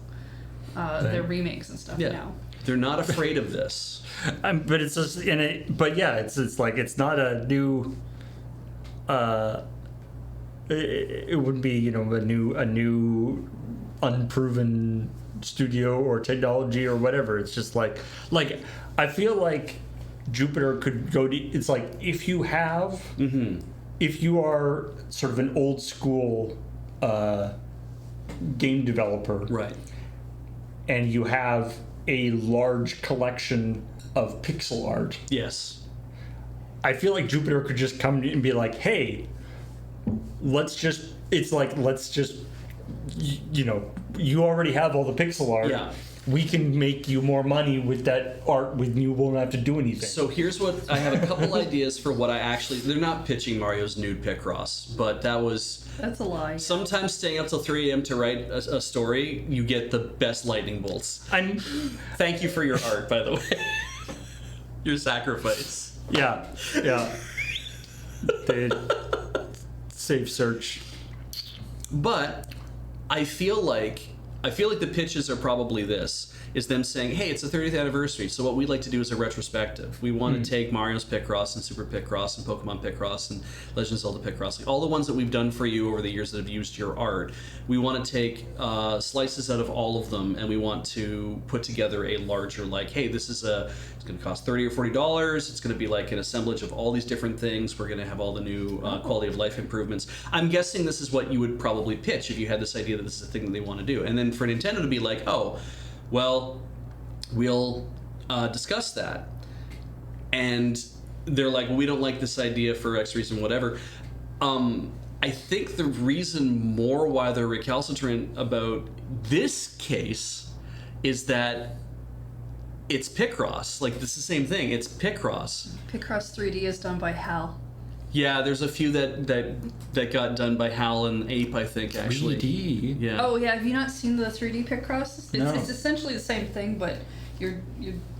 their remakes and stuff now. They're not afraid of this. But it's just it's like it's not a new. It wouldn't be a new unproven studio or technology or whatever. It's just like I feel like Jupiter could go to. It's like if you have if you are sort of an old school game developer, Right. and you have a large collection of pixel art, Yes. I feel like Jupiter could just come and be like, hey, let's just you already have all the pixel art. Yeah. We can make you more money with that art when you won't have to do anything. So here's what I have a couple ideas for what they're not pitching Mario's nude Picross, but That's a lie. sometimes staying up till 3 a.m. to write a story, you get the best lightning bolts. Thank you for your art, by the way. Your sacrifice. Yeah. Safe search. But I feel like the pitches are probably this, is them saying, hey, it's the 30th anniversary, so what we'd like to do is a retrospective. We want to take Mario's Picross and Super Picross and Pokemon Picross and Legend of Zelda Picross, like all the ones that we've done for you over the years that have used your art. We want to take slices out of all of them, and we want to put together a larger, like, hey, this is it's going to cost $30 or $40. It's going to be like an assemblage of all these different things. We're going to have all the new quality of life improvements. I'm guessing this is what you would probably pitch if you had this idea that this is a thing that they want to do. And then for Nintendo to be like, oh, well, we'll discuss that. And they're like, well, we don't like this idea for X reason, whatever. I think the reason more why they're recalcitrant about this case is that it's Picross. Like, it's the same thing. It's Picross. Picross 3D is done by HAL. Yeah, there's a few that got done by HAL and Ape, I think, actually. 3D? Yeah. Oh yeah, have you not seen the 3D Picross? No. It's essentially the same thing, but you're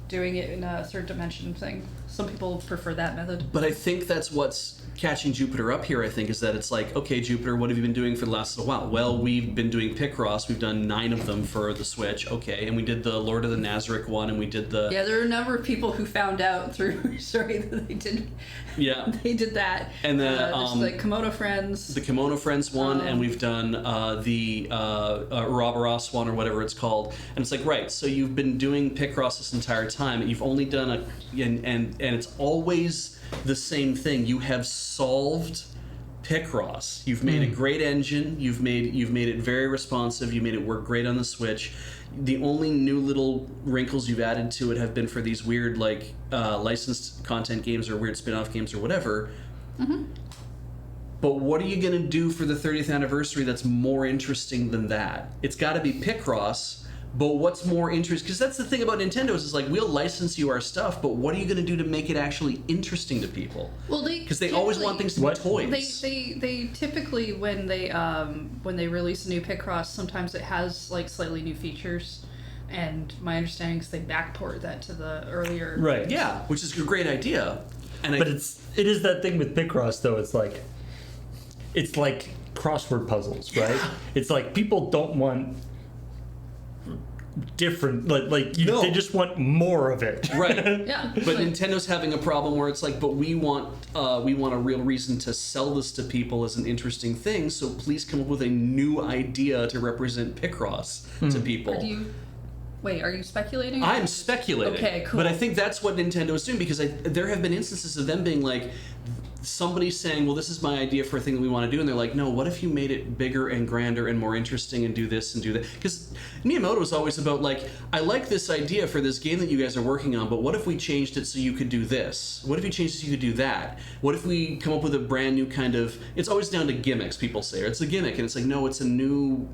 doing it in a third dimension thing. Some people prefer that method. But I think that's what's catching Jupiter up here, I think, is that it's like, okay, Jupiter, what have you been doing for the last little while? Well, we've been doing Picross. We've done 9 of them for the Switch. Okay, and we did the Lord of the Nazarick one, and we did the... Yeah, there are a number of people who found out through story that they did. Yeah. They did that. And the there's the Kimono Friends. The Kimono Friends one, and we've done the Ouroboros one, or whatever it's called. And it's like, right, so you've been doing Picross this entire time, and you've only done and it's always the same thing. You have solved Picross. You've made a great engine. You've made it very responsive. You made it work great on the Switch. The only new little wrinkles you've added to it have been for these weird like licensed content games or weird spin-off games or whatever. But what are you going to do for the 30th anniversary that's more interesting than that? It's got to be Picross. But what's more interesting? Because that's the thing about Nintendo is like, we'll license you our stuff, but what are you going to do to make it actually interesting to people? Well, because they always want things to be toys. They typically when they release a new Picross, sometimes it has like slightly new features, and my understanding is they backport that to the earlier. Right. Yeah, which is a great idea. But it is that thing with Picross though. It's like crossword puzzles, right? Yeah. It's like people don't want different they just want more of it. Right. Yeah. But Nintendo's having a problem where it's like, but we want a real reason to sell this to people as an interesting thing, so please come up with a new idea to represent Picross to people. Are you speculating? I'm speculating. Okay, cool. But I think that's what Nintendo is doing, because there have been instances of them being like, somebody saying, well, this is my idea for a thing that we want to do, and they're like, no, what if you made it bigger and grander and more interesting and do this and do that? Because Miyamoto was always about like, I like this idea for this game that you guys are working on, but what if we changed it so you could do this? What if you changed it so you could do that? What if we come up with a brand new kind of, it's always down to gimmicks, people say, or it's a gimmick, and it's like, no, it's a new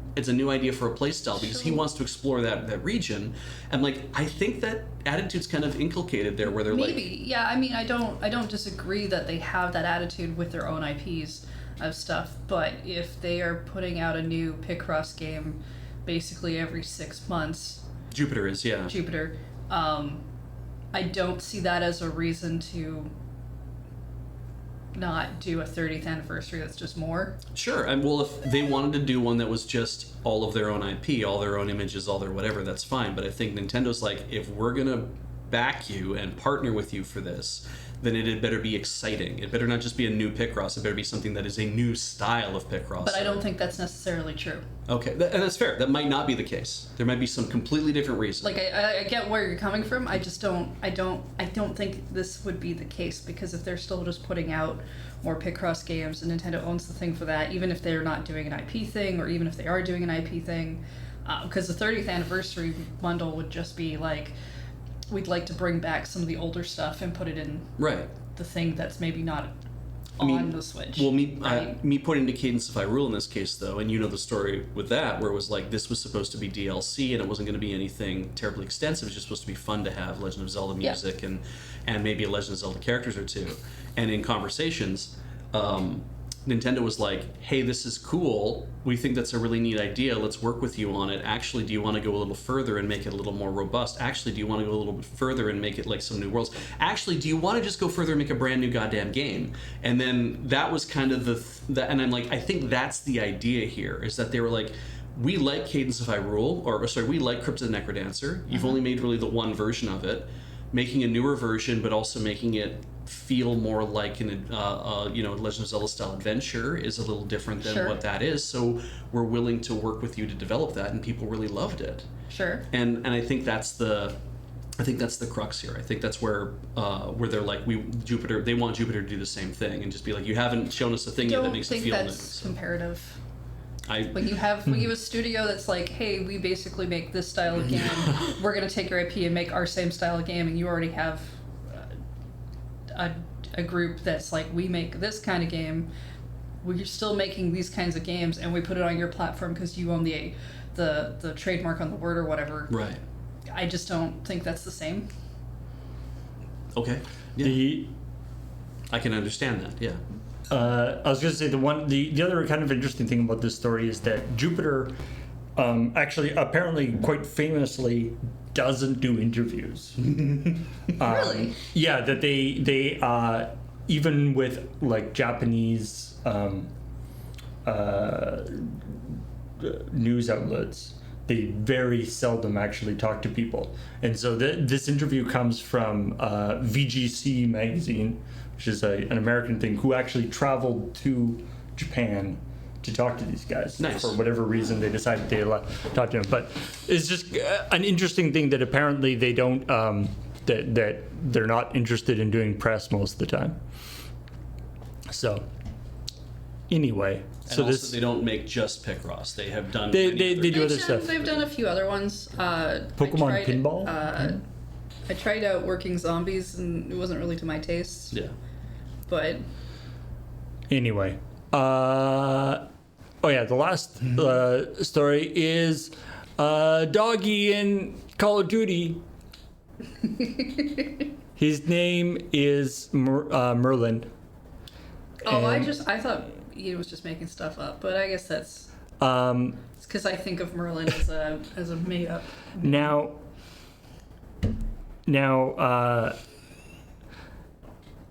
idea for a playstyle, because he wants to explore that region. And like, I think that attitude's kind of inculcated there, where they're yeah. I mean, I don't disagree that they have that attitude with their own IPs of stuff, but if they are putting out a new Picross game basically every 6 months, Jupiter is, yeah. Jupiter, I don't see that as a reason to not do a 30th anniversary that's just more. Sure. And well, if they wanted to do one that was just all of their own IP, all their own images, all their whatever, that's fine. But I think Nintendo's like, if we're going to back you and partner with you for this, then it had better be exciting. It better not just be a new Picross. It better be something that is a new style of Picross. But I don't think that's necessarily true. Okay, and that's fair. That might not be the case. There might be some completely different reason. Like I get where you're coming from. I just don't think this would be the case, because if they're still just putting out more Picross games and Nintendo owns the thing for that, even if they're not doing an IP thing, or even if they are doing an IP thing, because the 30th anniversary bundle would just be like, we'd like to bring back some of the older stuff and put it in the thing that's maybe not on the Switch. Well, me pointing to Cadence of Hyrule in this case, though, and you know the story with that, where it was like, this was supposed to be DLC and it wasn't going to be anything terribly extensive. It was just supposed to be fun to have Legend of Zelda music and maybe a Legend of Zelda characters or two. And in conversations, Nintendo was like, hey, this is cool. We think that's a really neat idea. Let's work with you on it. Actually, do you want to go a little further and make it a little more robust? Actually, do you want to go a little bit further and make it like some new worlds? Actually, do you want to just go further and make a brand new goddamn game? And then that was kind of and I'm like, I think that's the idea here, is that they were like, we like Cadence of Hyrule, we like Crypt of the Necrodancer. You've only made really the one version of it. Making a newer version, but also making it feel more like an Legend of Zelda style adventure is a little different than what that is. So we're willing to work with you to develop that, and people really loved it. Sure. And I think that's the crux here. I think that's where they're like, they want Jupiter to do the same thing and just be like, you haven't shown us a thing yet that makes it feel new. That's comparative. When you Hmm. have a studio that's like, hey, we basically make this style of game, we're going to take your IP and make our same style of game, and you already have a group that's like, we make this kind of game, we're still making these kinds of games, and we put it on your platform because you own the trademark on the word or whatever. Right. I just don't think that's the same. Okay. Yeah. I can understand that. Yeah. I was going to say the other kind of interesting thing about this story is that Jupiter actually apparently quite famously doesn't do interviews. Really? Yeah, that they even with like Japanese news outlets, they very seldom actually talk to people. And so this interview comes from VGC magazine, which is an American thing, who actually traveled to Japan to talk to these guys. Nice. For whatever reason they decided they talk to them. But it's just an interesting thing that apparently they don't, that they're not interested in doing press most of the time. So, Anyway, And so also, they don't make just Picross. They have done. They many do other They've stuff. done a few other ones. Pokemon Pinball? I tried out Working Zombies, and it wasn't really to my taste. Yeah. But Anyway, oh yeah, the last story is Doggy in Call of Duty. His name is Merlin. oh, And, I thought he was just making stuff up, but I guess that's it's because I think of Merlin as a made up. now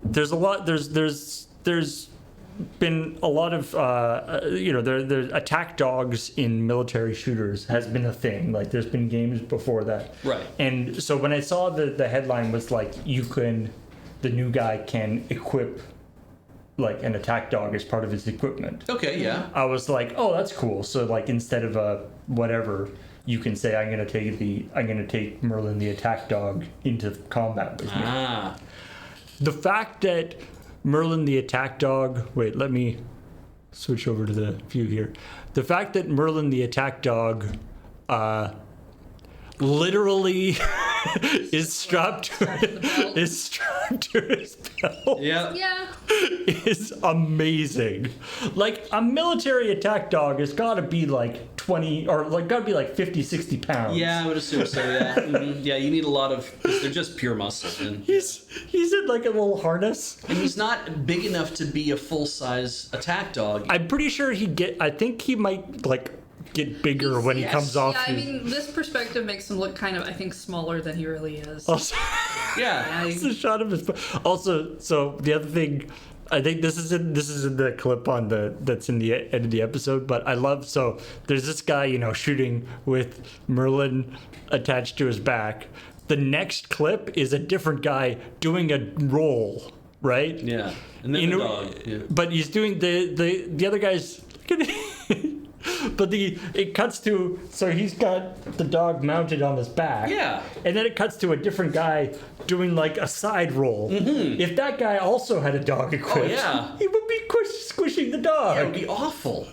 there's a lot. There's been a lot of the attack dogs in military shooters has been a thing. Like there's been games before that. Right. And so when I saw the headline was like the new guy can equip like an attack dog as part of his equipment. Okay. Yeah. I was like, oh, that's cool. So like instead of a whatever, you can say I'm gonna take Merlin the attack dog into combat with me. Ah. The fact that Merlin the attack dog, wait, let me switch over to the view here. The fact that Merlin the attack dog literally is strapped to his belt Yeah. Yeah. is amazing. Like a military attack dog has got to be like 20 or like got to be like 50, 60 pounds. Yeah, I would assume so. Yeah. Yeah, you need a lot of. They're just pure muscle, and He's in like a little harness. he's not big enough to be a full size attack dog. I'm pretty sure I think he might like get bigger when he Yes. comes off. Yeah, I mean, this perspective makes him look kind of, I think, smaller than he really is. Also, Yeah. it's a shot of his. Also, so the other thing, I think this is in the clip that's in the end of the episode. But I love there's this guy shooting with Merlin attached to his back. The next clip is a different guy doing a roll, right? Yeah. And then the dog. Yeah. But he's doing the other guy's. But it cuts to, so he's got the dog mounted on his back. Yeah. And then it cuts to a different guy doing like a side roll. Mm-hmm. If that guy also had a dog equipped, yeah. he would be squishing the dog. Yeah, it would be awful.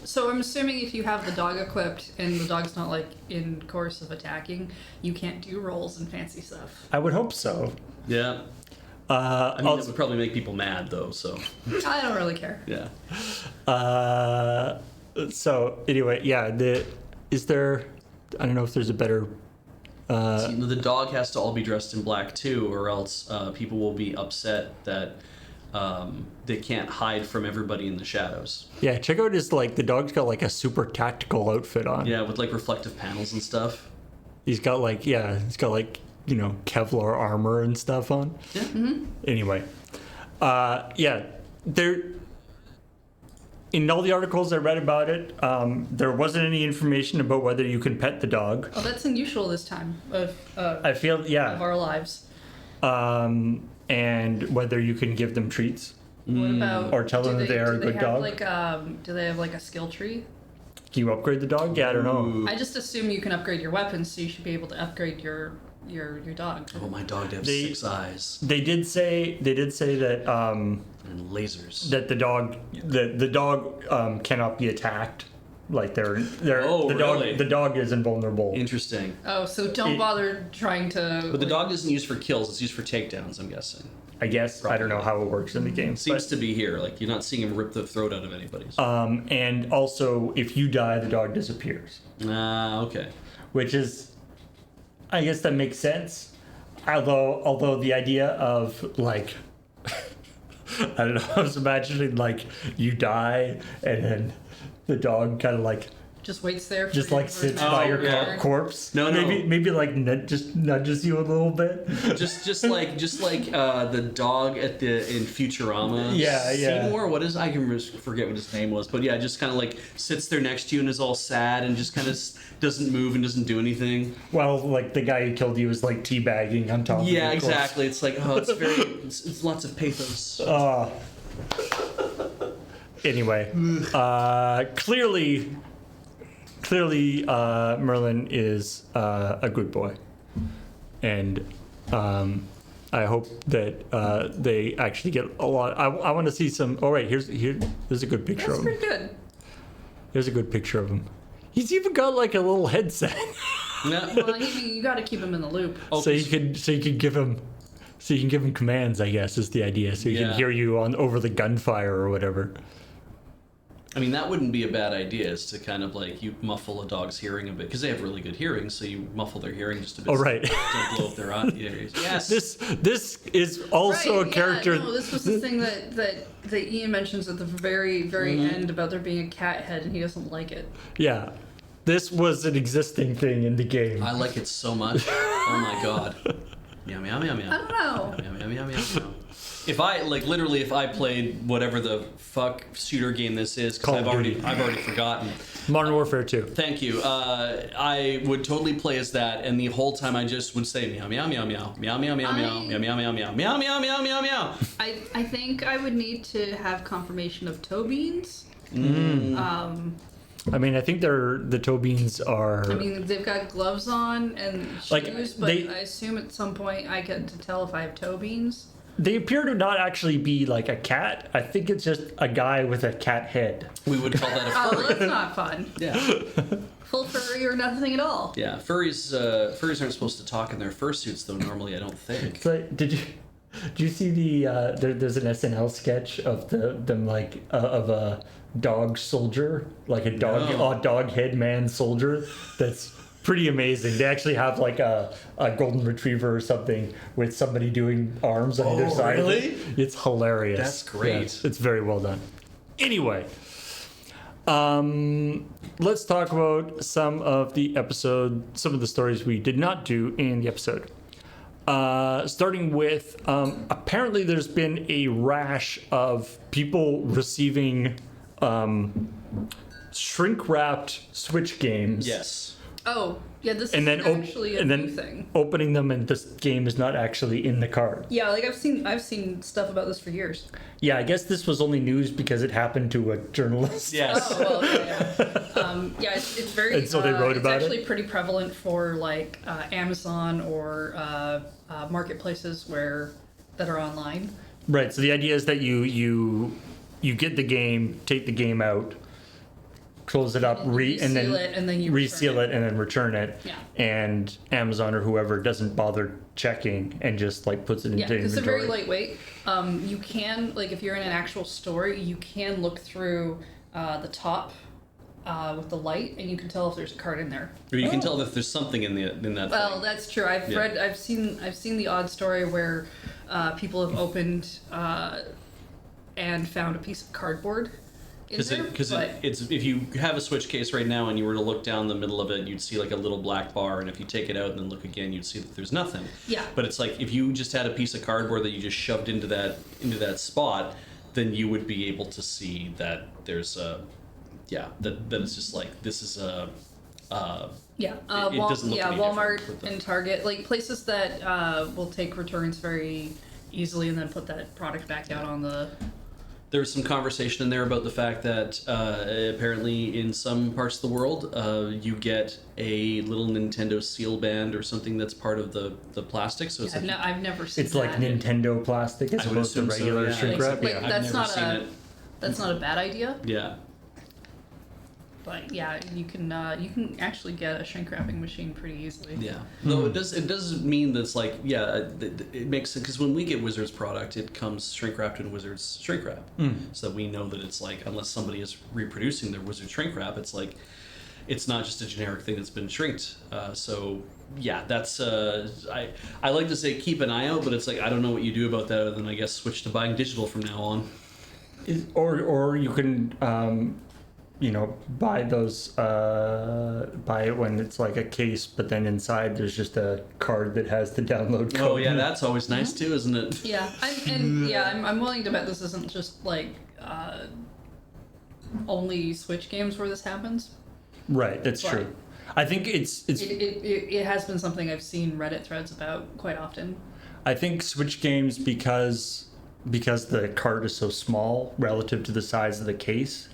So I'm assuming if you have the dog equipped and the dog's not like in course of attacking, you can't do rolls and fancy stuff. I would hope so. Yeah. I mean, that would probably make people mad, though, so. I don't really care. Yeah. So anyway, yeah. Is there? I don't know if there's a better. See, the dog has to all be dressed in black, too, or else people will be upset that they can't hide from everybody in the shadows. Yeah, check out his the dog's got like a super tactical outfit on. Yeah, with reflective panels and stuff. He's got Kevlar armor and stuff on. Yeah. Mm-hmm. Anyway, yeah, in all the articles I read about it, there wasn't any information about whether you can pet the dog. Oh, that's unusual this time of I feel, yeah, our lives. and whether you can give them treats. What about Or tell them that they are a good dog. Do they have like a skill tree? Can you upgrade the dog? Yeah, I don't know. I just assume you can upgrade your weapons, so you should be able to upgrade your dog. Oh, my dog to have They- 6 eyes. They did say that And lasers. that the dog cannot be attacked. Like Oh, really? the dog is invulnerable. Interesting. Oh, so don't bother trying to. But the dog isn't used for kills, it's used for takedowns, I'm guessing. I guess I don't know how it works in the game. Seems to be here. You're not seeing him rip the throat out of anybody's. And also, if you die, the dog disappears, Okay. which is, I guess that makes sense. Although the idea of I don't know, I was imagining you die and then the dog kind of just waits there. For just for sits his by your turn. corpse. No. Maybe just nudges you a little bit. just like the dog in Futurama. Yeah. Seymour, what is I can forget what his name was, but yeah, just kind of sits there next to you and is all sad and just kind of doesn't move and doesn't do anything. Well, the guy who killed you was teabagging on top. Yeah, of your corpse. exactly. It's it's lots of pathos. Anyway, clearly, Merlin is a good boy, and I hope that they actually get a lot. I want to see some. Oh, right, here's a good picture That's of him. pretty good. Here's a good picture of him. He's even got like a little headset, No. Well, you got to keep him in the loop. Oh, so you can give him commands. I guess is the idea, so he Yeah. can hear you on over the gunfire or whatever. I mean, that wouldn't be a bad idea, is to kind of like you muffle a dog's hearing a bit, because they have really good hearing, so you muffle their hearing just a bit. Oh, right. So don't blow up their ears. Yes. This is also Right, a character. Yeah, no, this was the thing that Ian mentions at the very, very end about there being a cat head, and he doesn't like it. Yeah, this was an existing thing in the game. I like it so much. Oh my god. Meow meow meow meow. I don't know. Meow meow meow meow meow. If I played whatever the fuck shooter game this is, Call because of I've already forgotten. Modern Warfare 2. Thank you. I would totally play as that, and the whole time I just would say meow meow meow meow meow meow meow meow meow meow meow meow meow meow meow meow meow. I think I would need to have confirmation of toe beans. I mean, I think the toe beans are. I mean, they've got gloves on and shoes, Like, but they- I assume at some point I get to tell if I have toe beans. They appear to not actually be like a cat. I think it's just a guy with a cat head. We would call that a Oh, furry. well, that's not fun. Yeah, Full furry or nothing at all. yeah. Furries aren't supposed to talk in their fursuits, though. Normally, I don't think. So did you see the there's an SNL sketch of them like of a dog soldier, like a dog head man soldier that's pretty amazing. They actually have like a golden retriever or something with somebody doing arms on either side. really? Of it. It's hilarious. That's great. Yeah, it's very well done. Anyway, let's talk about some of the stories we did not do in the episode. Starting with, apparently there's been a rash of people receiving shrink-wrapped Switch games. Yes. Oh, yeah, this And is then, actually a and new then thing. opening them, and this game is not actually in the card. Yeah, like I've seen stuff about this for years. Yeah, I guess this was only news because it happened to a journalist. Yes. Oh, well, yeah. Yeah, it's very. And so they wrote about it's it? actually pretty prevalent for like Amazon or marketplaces that are online. Right. So the idea is that you get the game, take the game out, close it up, and then Reseal it, and then you reseal return it and then return it. Yeah. And Amazon or whoever doesn't bother checking and just like puts it into Yeah, because they're inventory. very lightweight. You can, like, if you're in an actual store, you can look through the top with the light, and you can tell if there's a card in there. Or you can tell that there's something in that. Well, thing. that's true. I've seen the odd story where people have opened and found a piece of cardboard in there. Because but- it's if you have a Switch case right now and you were to look down the middle of it, you'd see like a little black bar, and if you take it out and then look again, you'd see that there's nothing. Yeah. But it's like if you just had a piece of cardboard that you just shoved into that spot, then you would be able to see that there's that it's just like this is a. Yeah, it doesn't look any Walmart different with the- and Target, like places that will take returns very easily and then put that product back out on the. There was some conversation in there about the fact that apparently in some parts of the world you get a little Nintendo seal band or something that's part of the plastic. So it's I've never seen. It's like that. Nintendo plastic as I would opposed to assume so, regular yeah. shrink wrap. Like, Yeah. that's never not seen it. That's not a bad idea, Yeah. but yeah, you can actually get a shrink wrapping machine pretty easily. Yeah, though it does mean that it's like it makes it because when we get Wizards product, it comes shrink wrapped in Wizards shrink wrap, so that we know that it's like unless somebody is reproducing their Wizards shrink wrap, it's like it's not just a generic thing that's been shrinked. So yeah, that's I like to say keep an eye out, but it's like I don't know what you do about that other than I guess switch to buying digital from now on. Or you can buy those buy it when it's like a case, but then inside there's just a card that has the download code. Oh yeah, that's always nice too, isn't it? Yeah, I'm willing to bet this isn't just like only Switch games where this happens. Right, that's But- true. I think it's It has been something I've seen Reddit threads about quite often. I think Switch games because the card is so small relative to the size of the case,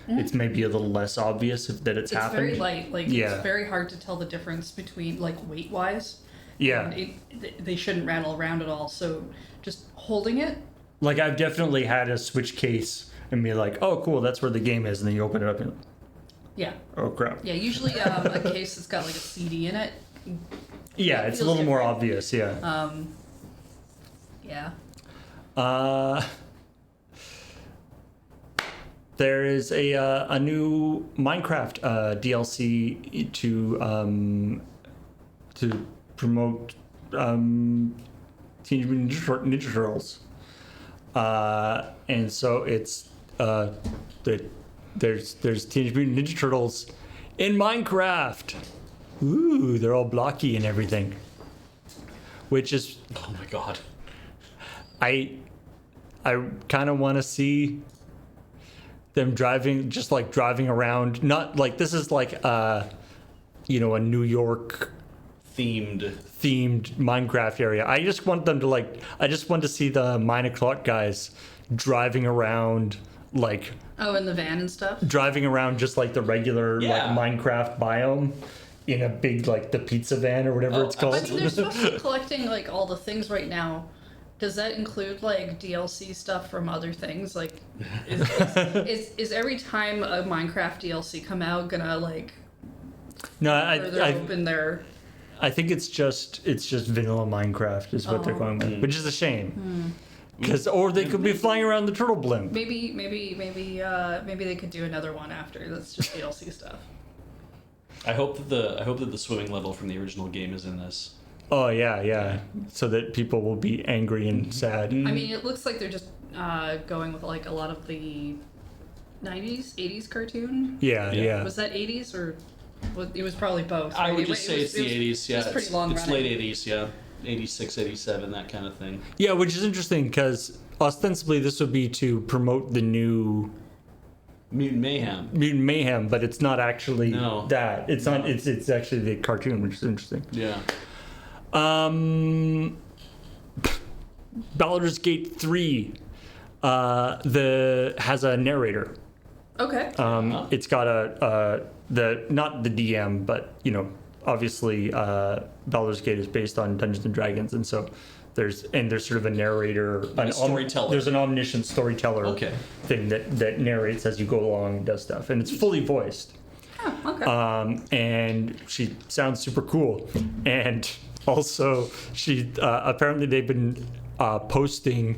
it's maybe a little less obvious that it's happened. Very light. Like Yeah. it's very hard to tell the difference between like weight wise. Yeah. And they shouldn't rattle around at all. So just holding it. Like, I've definitely had a Switch case and be like, oh, cool, that's where the game is. And then you open it up and, Yeah. oh, crap. Yeah, usually a case that's got like a CD in it. Yeah, it's a feels little more different. obvious, yeah. Yeah. There is a new Minecraft DLC to promote Teenage Mutant Ninja Turtles, and so it's there's Teenage Mutant Ninja Turtles in Minecraft. Ooh, they're all blocky and everything, which is Oh my god. I kind of want to see them driving around. Not like this is like a New York Themed. Minecraft area. I just want to see the 9 o'clock guys driving around Oh, in the van and stuff. just like the regular Yeah. like Minecraft biome in a big like the pizza van or whatever it's called. I mean, they're supposed to be collecting like all the things right now. Does that include like DLC stuff from other things? Like, is every time a Minecraft DLC come out gonna like No, further open their? I think it's just vanilla Minecraft is what they're going with, which is a shame. Or they could be flying around the turtle blimp. Maybe they could do another one after. That's just DLC stuff. I hope that the swimming level from the original game is in this. Oh yeah, so that people will be angry and sad. I mean, it looks like they're just going with like a lot of the 90s, 80s cartoon. Yeah. Was that 80s or? Well, it was probably both. I right? would just say it's the 80s. Yeah, It's pretty long it's running. late 80s. Yeah, 86, 87, that kind of thing. Yeah, which is interesting because ostensibly this would be to promote the new Mutant Mayhem. but it's not actually No. that. It's not. It's actually the cartoon, which is interesting. Yeah. Baldur's Gate 3 has a narrator. Okay. It's got not the DM, but obviously Baldur's Gate is based on Dungeons and Dragons, and so there's sort of a narrator, a storyteller. There's an omniscient storyteller Okay. thing that narrates as you go along and does stuff, and it's fully voiced. Oh, okay. And she sounds super cool, and also she apparently they've been posting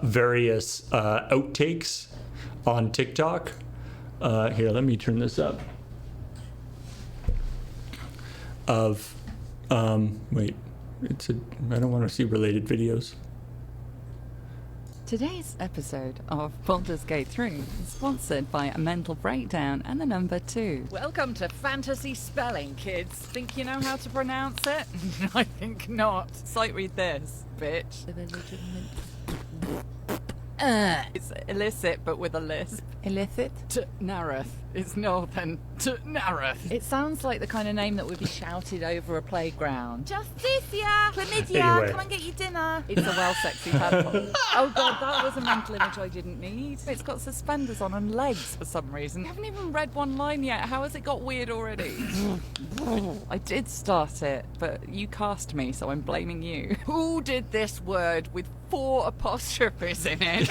various outtakes on TikTok. Here, let me turn this up. Wait, I don't want to see related videos. Today's episode of Baldur's Gate 3 is sponsored by A Mental Breakdown and the number 2. Welcome to fantasy spelling, kids. Think you know how to pronounce it? I think not. Sight read this, bitch. It's illicit, but with a lisp. Illicit? Nareth. It's northern. Nareth. It sounds like the kind of name that would be shouted over a playground. Justicia! Chlamydia! Anyway. Come and get your dinner! It's a well sexy tadpole. Oh god, that was a mental image I didn't need. It's got suspenders on and legs for some reason. I haven't even read one line yet. How has it got weird already? I did start it, but you cast me, so I'm blaming you. Who did this word with 4 apostrophes in it?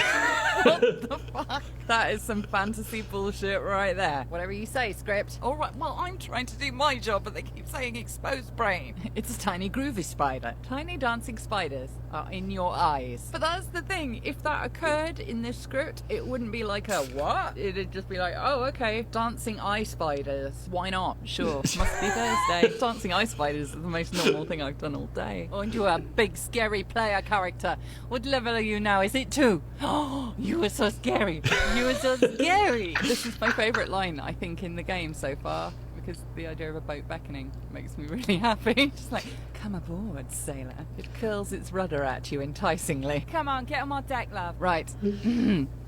What the fuck? That is some fantasy bullshit right there. Whatever you say, script. Alright, well, I'm trying to do my job, but they keep saying exposed brain. It's a tiny groovy spider. Tiny dancing spiders are in your eyes. But that's the thing. If that occurred in this script, it wouldn't be like a what? It'd just be like, oh, okay. Dancing eye spiders. Why not? Sure. Must be Thursday. Dancing eye spiders is the most normal thing I've done all day. Oh, and you're a big, scary player character. What level are you now? Is it 2? Oh, you were so scary. You were so scary. This is my favourite line, I think, in the game so far, because the idea of a boat beckoning makes me really happy. Just like, come aboard, sailor. It curls its rudder at you enticingly. Come on, get on my deck, love. Right.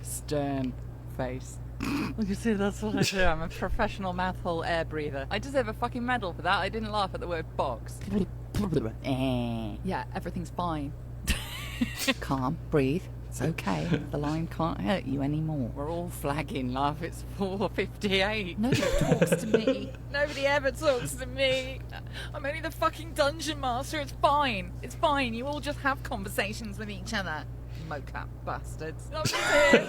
Stern face. You see, that's what I do. I'm a professional mouthful air breather. I deserve a fucking medal for that. I didn't laugh at the word box. Yeah, everything's fine. Calm, breathe. It's okay. The line can't hurt you anymore. We're all flagging love. It's 4:58. Nobody talks to me. Nobody ever talks to me. I'm only the fucking dungeon master. It's fine. It's fine. You all just have conversations with each other. Mocap bastards. I'm just here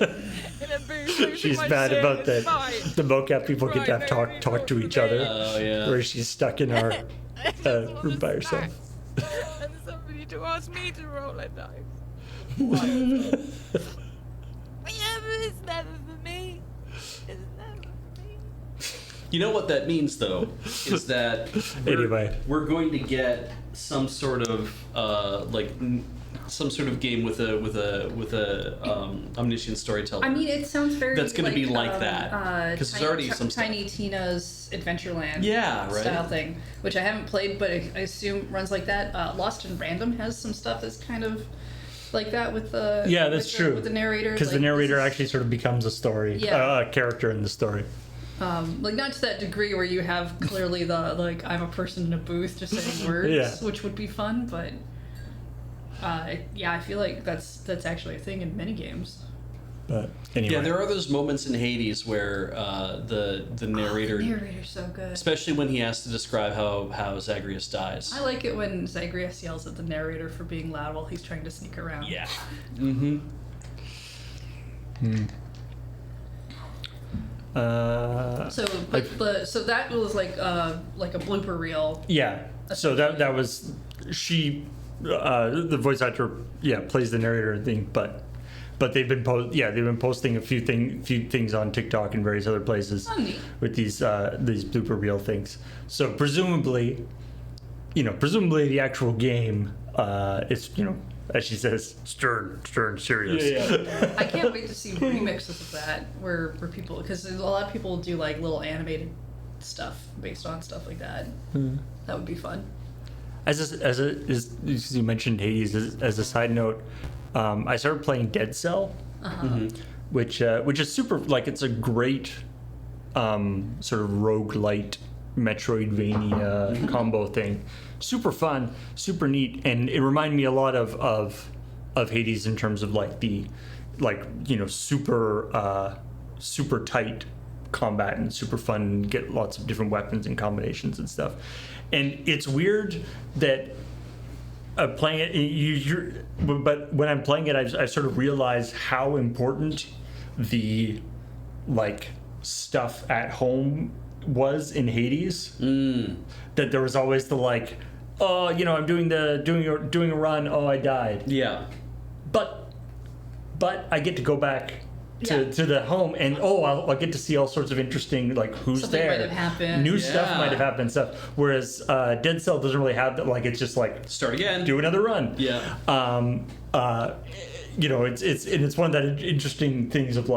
in a booth losing She's my mad shit. about It's that. fine. The mocap people get to have Nobody talk talks to each other. Oh yeah. Where she's stuck in our I just want room a by herself. snack. And somebody to ask me to roll a dice. Yeah, but it's never for me. It's never for me. You know what that means, though, is that Anyway. we're going to get some sort of some sort of game with a omniscient storyteller. I mean, it sounds very. That's gonna be like that, 'cause there's already some stuff. Tiny Tina's Adventureland. Yeah, right. Style thing, which I haven't played, but I assume runs like that. Lost in Random has some stuff that's kind of like that with the. Yeah, that's with true. With the narrator, Because like, the narrator this is- actually sort of becomes a story, Yeah. a character in the story. like not to that degree where you have clearly the like I'm a person in a booth just saying words, Yeah. which would be fun, but yeah, I feel like that's actually a thing in many games. But anyway. Yeah, there are those moments in Hades where the narrator, The narrator's so good. especially when he has to describe how Zagreus dies. I like it when Zagreus yells at the narrator for being loud while he's trying to sneak around. Yeah. Mm-hmm. So, so that was like a blooper reel. Yeah. So that was the voice actor plays the narrator thing, but they've been posting a few things on TikTok and various other places Oh, neat. with these blooper reel things. So presumably the actual game is as she says stern serious. Yeah. I can't wait to see remixes of that where people, because a lot of people do like little animated stuff based on stuff like that. That would be fun. As you mentioned Hades, as a side note, I started playing Dead Cell, which is super, like, it's a great sort of roguelite Metroidvania combo thing. Super fun, super neat, and it reminded me a lot of Hades in terms of like the super tight combat and super fun, get lots of different weapons and combinations and stuff. And it's weird that playing it, but when I'm playing it, I sort of realize how important the stuff at home was in Hades. That there was always the I'm doing a run. Oh, I died. Yeah. But I get to go back to the home, and I'll get to see all sorts of interesting, who's Something there. might have happened. New stuff Yeah. might have happened and stuff. Whereas Dead Cell doesn't really have that. It's just Start again. do another run. Yeah. It's one of that interesting things of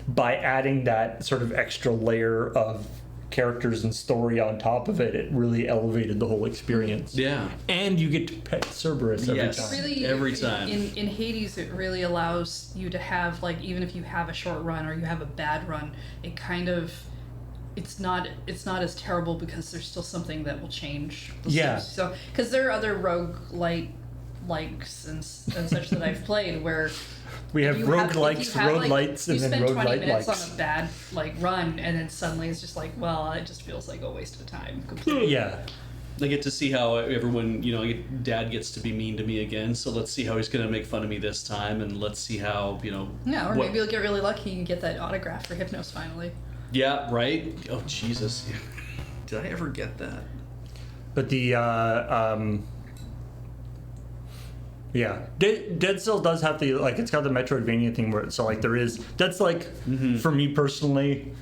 by adding that sort of extra layer of characters and story on top of it, it really elevated the whole experience. Yeah. And you get to pet Cerberus every Yes. time. Really, Every time. in Hades, it really allows you to have even if you have a short run or you have a bad run, it kind of it's not as terrible because there's still something that will change. Yeah. So because there are other roguelite likes and such that I've played where We have you roguelikes, roguelites, and you then spend 20 roguelite minutes likes. on a bad run, and then suddenly it's just it just feels like a waste of time completely. Yeah. I get to see how everyone, Dad gets to be mean to me again, so let's see how he's going to make fun of me this time, and let's see how, Yeah, or maybe you'll get really lucky and get that autograph for Hypnos finally. Yeah, right? Oh, Jesus. Did I ever get that? But the Dead Cell does have the it's got the Metroidvania thing where there is that's for me personally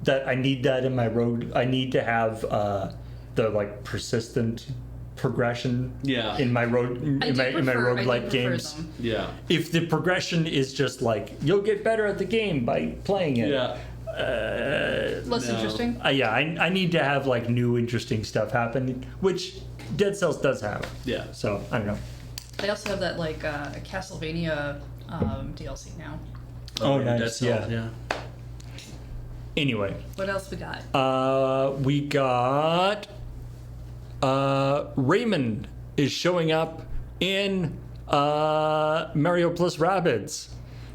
that I need that in my road. I need to have the persistent progression in my road in my roguelike games. Them. Yeah. If the progression is just you'll get better at the game by playing it. Yeah. Less interesting. I need to have new interesting stuff happen, which Dead Cells does have. Yeah. So I don't know. They also have that Castlevania DLC now. Oh, nice. That's yeah. Anyway, What else we got? we got Raymond is showing up in Mario plus Rabbids.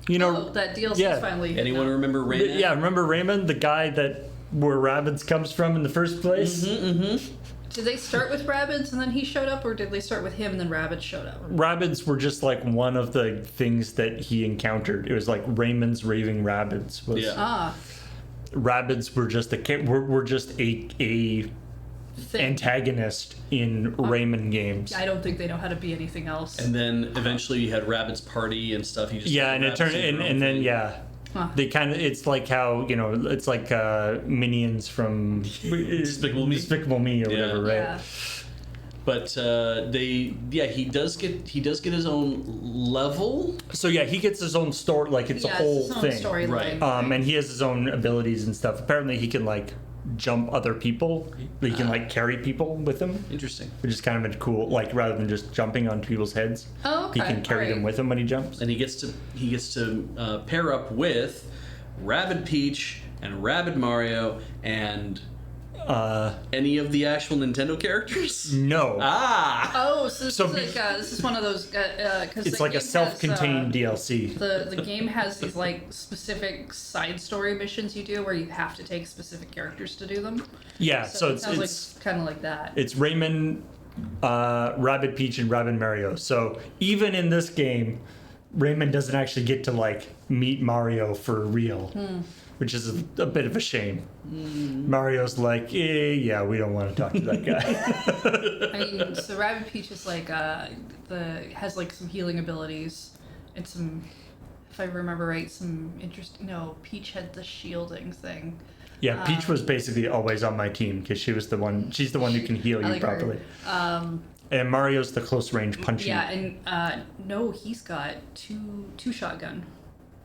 You know, that DLC's yeah. finally. Anyone remember Rayman? Yeah, remember Raymond, the guy that where Rabbids comes from in the first place? Did they start with Rabbids and then he showed up, or did they start with him and then Rabbids showed up? Rabbids were just like one of the things that he encountered. It was like Raymond's raving Rabbids. Was, Yeah. Rabbids were just a Thing. antagonist in Rayman games. I don't think they know how to be anything else. And then eventually you had Rabbids Party and stuff. You just Yeah, and it turned and then Huh. they kind of it's like how it's like minions from Despicable Me? Despicable Me or Yeah. whatever, right? Yeah. But he does get his own level. So yeah, he gets his own story, like it's a whole it's its own thing, storyline. Right. and he has his own abilities and stuff. Apparently, he can like jump other people. He can like carry people with him, Interesting. which is kind of a cool. Like rather than just jumping on people's heads, Oh, okay. he can carry them Alright. with him when he jumps. And he gets to pair up with Rabid Peach and Rabid Mario and any of the actual Nintendo characters. No, Oh, so this So is be- like this is one of those. Cause it's the like a game self-contained has, DLC. the game has these like specific side story missions you do where you have to take specific characters to do them. Yeah, so it it's sounds like kind of like that. it's Rayman, Rabbid Peach, and Rabbid Mario. So even in this game, Rayman doesn't actually get to like meet Mario for real, which is a bit of a shame. Mario's like, yeah, we don't want to talk to that guy. I mean, so Rabbid Peach is like has like some healing abilities and some, if I remember right, some interesting. No, Peach had the shielding thing. Yeah, Peach was basically always on my team because she's the one who can heal I you like her. properly. And Mario's the close range punchy. Yeah, and no, he's got two shotgun,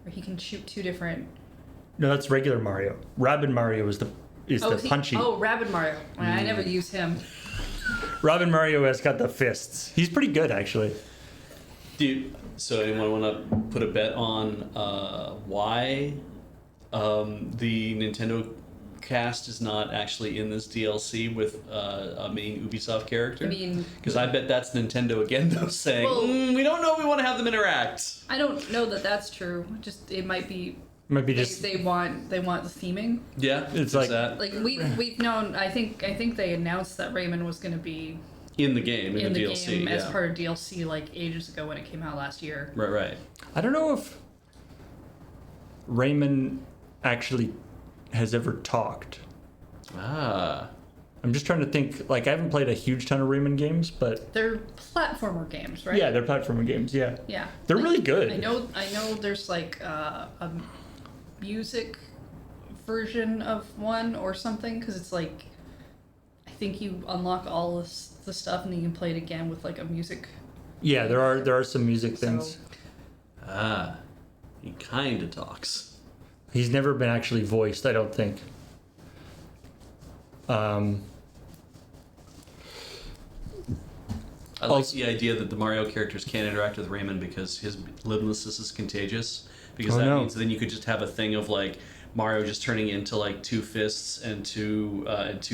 where he can shoot two different. No, that's regular Mario. Rabbid Mario is the punchy. Oh, Rabid Mario. I never use him. Rabbid Mario has got the fists. He's pretty good actually. Dude, so anyone want to put a bet on why the Nintendo cast is not actually in this DLC with a main Ubisoft character? I mean, because I bet that's Nintendo again, though, saying Well- we don't know if we want to have them interact. I don't know that that's true. Just it might be. Might be They, just they want the theming. Yeah, It's there's like- that Like we've known. I think they announced that Rayman was going to be in the game in the DLC. game as yeah. part of DLC like ages ago when it came out last year. Right. I don't know if Rayman actually has ever talked. Ah, I'm just trying to think. Like I haven't played a huge ton of Rayman games, but They're platformer games, right? yeah, they're platformer games. Yeah, Yeah. they're really good. I know. There's like a music version of one or something because it's like I think you unlock all the stuff and then you can play it again with like a music. Yeah, there are some music things. So, he kind of talks. He's never been actually voiced, I don't think. I like the idea that the Mario characters can't interact with Rayman because his limblessness is contagious. Because Oh, that no. means then you could just have a thing of like Mario just turning into like two fists and two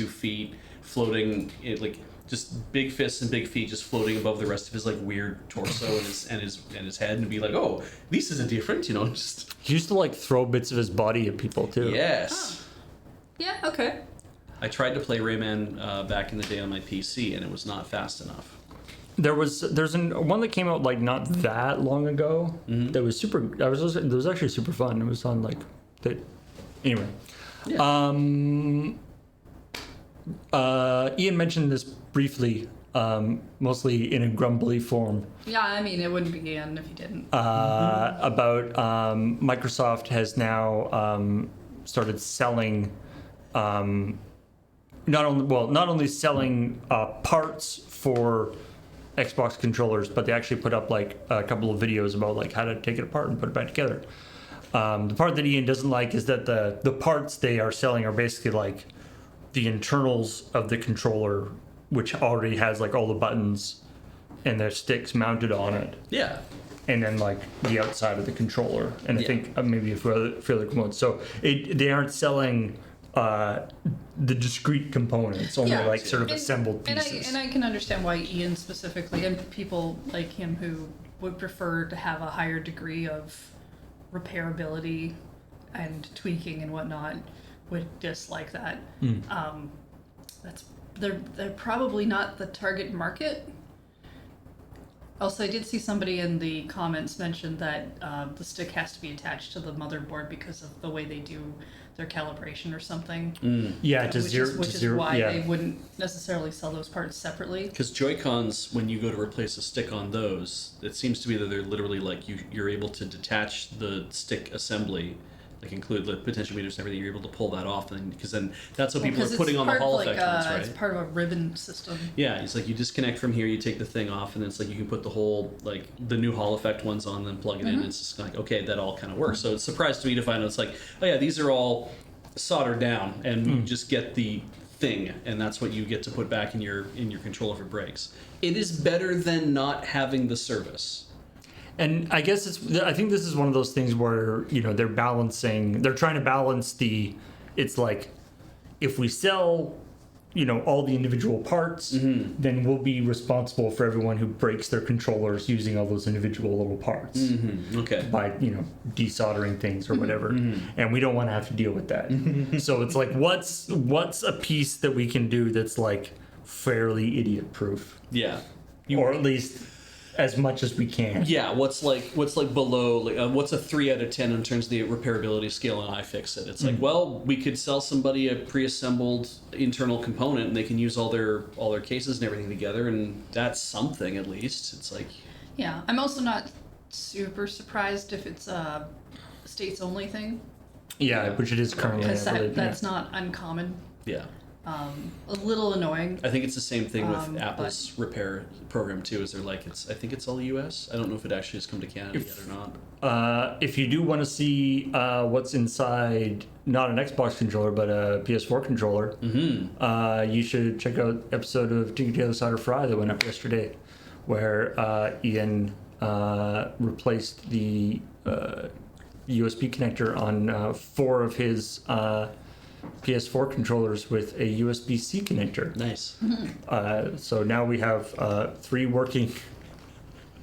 feet floating, like just big fists and big feet just floating above the rest of his like weird torso and his head, and be like, oh, this is a different, just He used to like throw bits of his body at people too. yes. yeah. Okay. I tried to play Rayman back in the day on my PC, and it was not fast enough. There's one that came out like not that long ago that was super. It was actually super fun. It was on like anyway. Yeah. Ian mentioned this briefly, mostly in a grumbly form, Yeah, I mean it wouldn't be Ian if he didn't. about Microsoft has now started selling, not only selling parts for Xbox controllers, but they actually put up like a couple of videos about like how to take it apart and put it back together. The part that Ian doesn't like is that the parts they are selling are basically like the internals of the controller, which already has like all the buttons and the sticks mounted on it, Yeah. and then like the outside of the controller, and I Yeah. think maybe a few other components. So they aren't selling the discrete components, only Yeah. like sort of And- assembled and pieces. I can understand why Ian specifically and people like him who would prefer to have a higher degree of repairability and tweaking and whatnot would dislike that. They're probably not the target market. Also, I did see somebody in the comments mention that the stick has to be attached to the motherboard because of the way they do their calibration or something. Yeah, to which zero. is, which to is zero, why yeah. they wouldn't necessarily sell those parts separately. Because Joy-Cons, when you go to replace a stick on those, it seems to be that they're literally like you're able to detach the stick assembly, like include the potentiometers and everything. You're able to pull that off, and because then that's what people are putting on the Hall effect ones, right? It's part of a ribbon system. Yeah, it's like you disconnect from here, you take the thing off, and then it's like you can put the whole, like, the new Hall effect ones on, then plug it in, and it's just like, okay, that all kind of works. So it's surprised to me to find out it's like, oh yeah, these are all soldered down, and you just get the thing, and that's what you get to put back in your controller for brakes. It is better than not having the service. And I guess I think this is one of those things where, you know, they're trying to balance it's like, if we sell, you know, all the individual parts, then we'll be responsible for everyone who breaks their controllers using all those individual little parts Okay. by, you know, desoldering things or whatever. And we don't want to have to deal with that. So it's like, what's a piece that we can do that's like fairly idiot proof, Yeah. or at least as much as we can. Yeah, what's like below, like, what's a 3 out of 10 in terms of the repairability scale on iFixit? It's like, well, we could sell somebody a pre-assembled internal component, and they can use all their cases and everything together, and that's something at least. It's like, Yeah, I'm also not super surprised if it's a states only thing, Yeah, which it is currently. because I believe, that's not uncommon. yeah. A little annoying. I think it's the same thing with But- Apple's repair program too. Is they're like, I think it's all US. I don't know if it actually has come to Canada yet or not. If you do want to see what's inside, not an Xbox controller, but a PS4 controller, you should check out episode of Tinker Tailor Solder Fry that went up yesterday, where Ian replaced the USB connector on 4 of his PS4 controllers with a USB-C connector. Nice. So now we have 3 working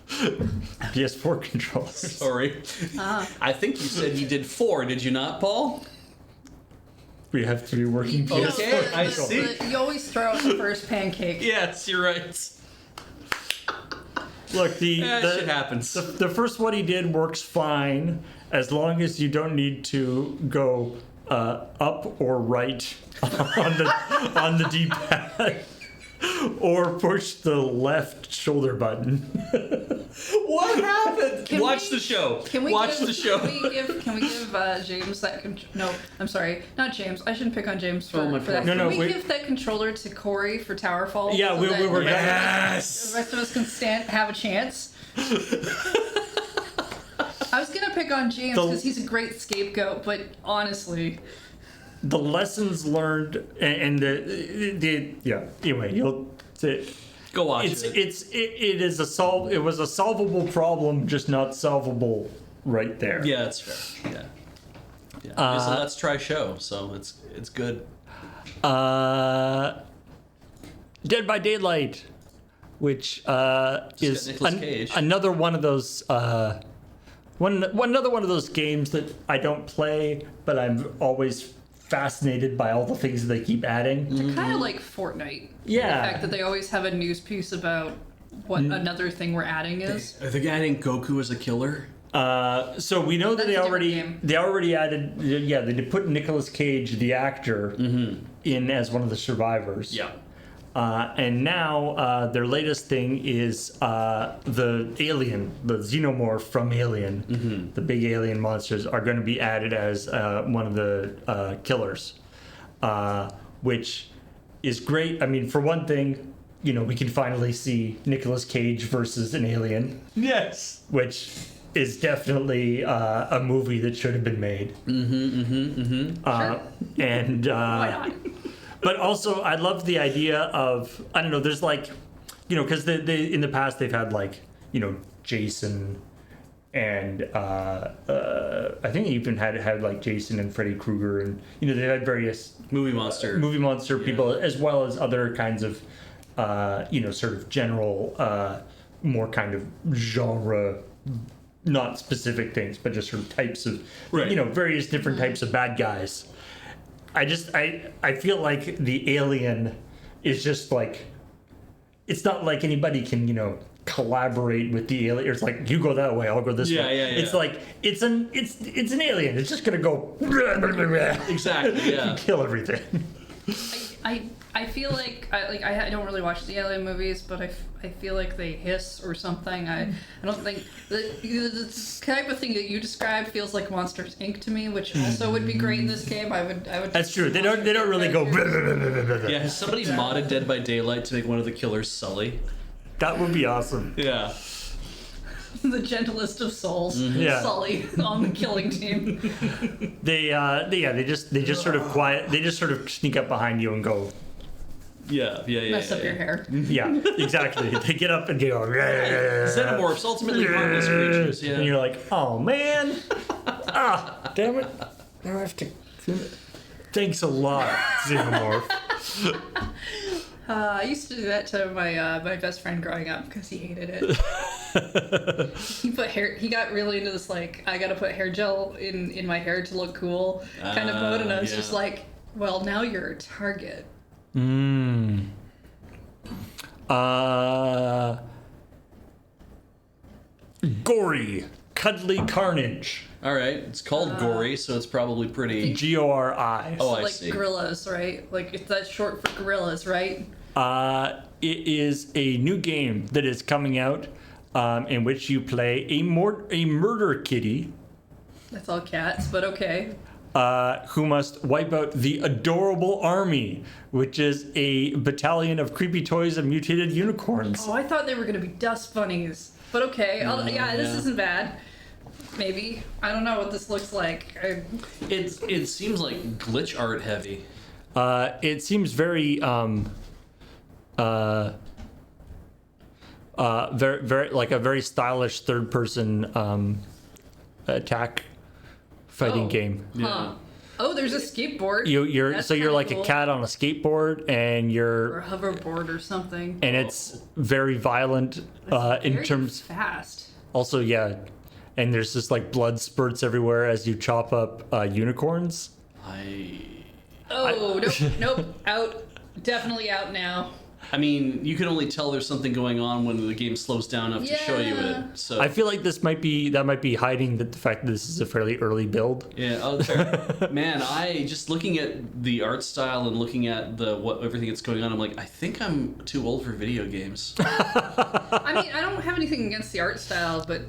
PS4 controllers. Sorry. I think you said you did 4, did you not, Paul? We have 3 working You know, PS4 Okay, I controllers. see. You always throw out the first pancake. Yes, you're right. Look, Shit happens. the first one he did works fine as long as you don't need to go up or right on the D-pad, or push the left shoulder button. What happened? Can Watch we- the show. Can we Watch give, the show. Can we give James that? No, I'm sorry, not James. I shouldn't pick on James for, Oh my for that. God. No, Can we wait. give that controller to Corey for Towerfall? Yeah, we that were. the Yes. rest of us can have a chance. I was gonna pick on James The- because he's a great scapegoat, but honestly, The lessons learned and the yeah. Anyway, Go watch it was a solvable problem, just not solvable right there. Yeah, that's fair. Yeah. So let's try show. So it's good. Dead by Daylight, which is Nicolas Cage. another one of those another one of those games that I don't play, but I'm always fascinated by all the things that they keep adding. they're kind of like Fortnite. Yeah. The fact that they always have a news piece about what another thing we're adding is. Are they adding Goku as a killer? So we know that That's a different game. they already added, yeah, they did put Nicolas Cage, the actor, in as one of the survivors. Yeah. And now their latest thing is the alien, the xenomorph from Alien, the big alien monsters are going to be added as one of the killers, which is great. I mean, for one thing, you know, we can finally see Nicolas Cage versus an alien, Yes. which is definitely a movie that should have been made. And Why not? but also, I love the idea of, I don't know, there's like, you know, because they in the past they've had like, you know, Jason and I think they even had like Jason and Freddy Krueger, and you know, they had various Movie monster. movie monster people, as well as other kinds of, you know, sort of general more kind of genre, not specific things, but just sort of types of, Right. various different types of bad guys. I feel like the alien is just like, it's not like anybody can, collaborate with the alien. It's like, you go that way, I'll go this way. Yeah. It's like, it's an alien. It's just gonna go Exactly. Yeah. kill everything. I feel like I don't really watch the alien movies, but I feel like they hiss or something. I don't think the type of thing that you described feels like Monsters Inc. to me, which also would be great in this game. I would. That's true. They don't really go. Yeah. Has somebody modded Dead by Daylight to make one of the killers Sully? That would be awesome. Yeah. The gentlest of souls, Yeah. Sully on the killing team. They just sort of quiet. They just sort of sneak up behind you and go. Yeah. Mess up your hair. Yeah, exactly. They get up and go. Xenomorphs, ultimately harmless creatures. Yeah. And you're like, oh man, damn it! Now I have to. Thanks a lot, Xenomorph. I used to do that to my best friend growing up because he hated it. He got really into this like I gotta put hair gel in my hair to look cool kind of mode, and I was just like, well, now you're a target. Gory, cuddly carnage. All right. It's called gory, so it's probably pretty. Gori. Oh, So, I like see. gorillas, right? Like that's short for gorillas, right? It is a new game that is coming out, in which you play a murder kitty. That's all cats, but okay. Who must wipe out the Adorable Army, which is a battalion of creepy toys and mutated unicorns. Oh, I thought they were gonna be dust bunnies, but okay. This isn't bad. Maybe I don't know what this looks like. It seems like glitch art heavy. It seems very very like a very stylish third person attack fighting game. Huh. Oh, there's a skateboard. You're That's you're kinda like cool. a cat on a skateboard, and Or a hoverboard or something. and it's very violent in Very terms. fast. Also, yeah, and there's just like blood spurts everywhere as you chop up unicorns. Oh, nope, out. Definitely out now. I mean, you can only tell there's something going on when the game slows down enough to show you Yeah. it. So I feel like this might be hiding the fact that this is a fairly early build. yeah, oh, fair. Man, I just looking at the art style and looking at everything that's going on, I'm like, I think I'm too old for video games. I mean, I don't have anything against the art style, but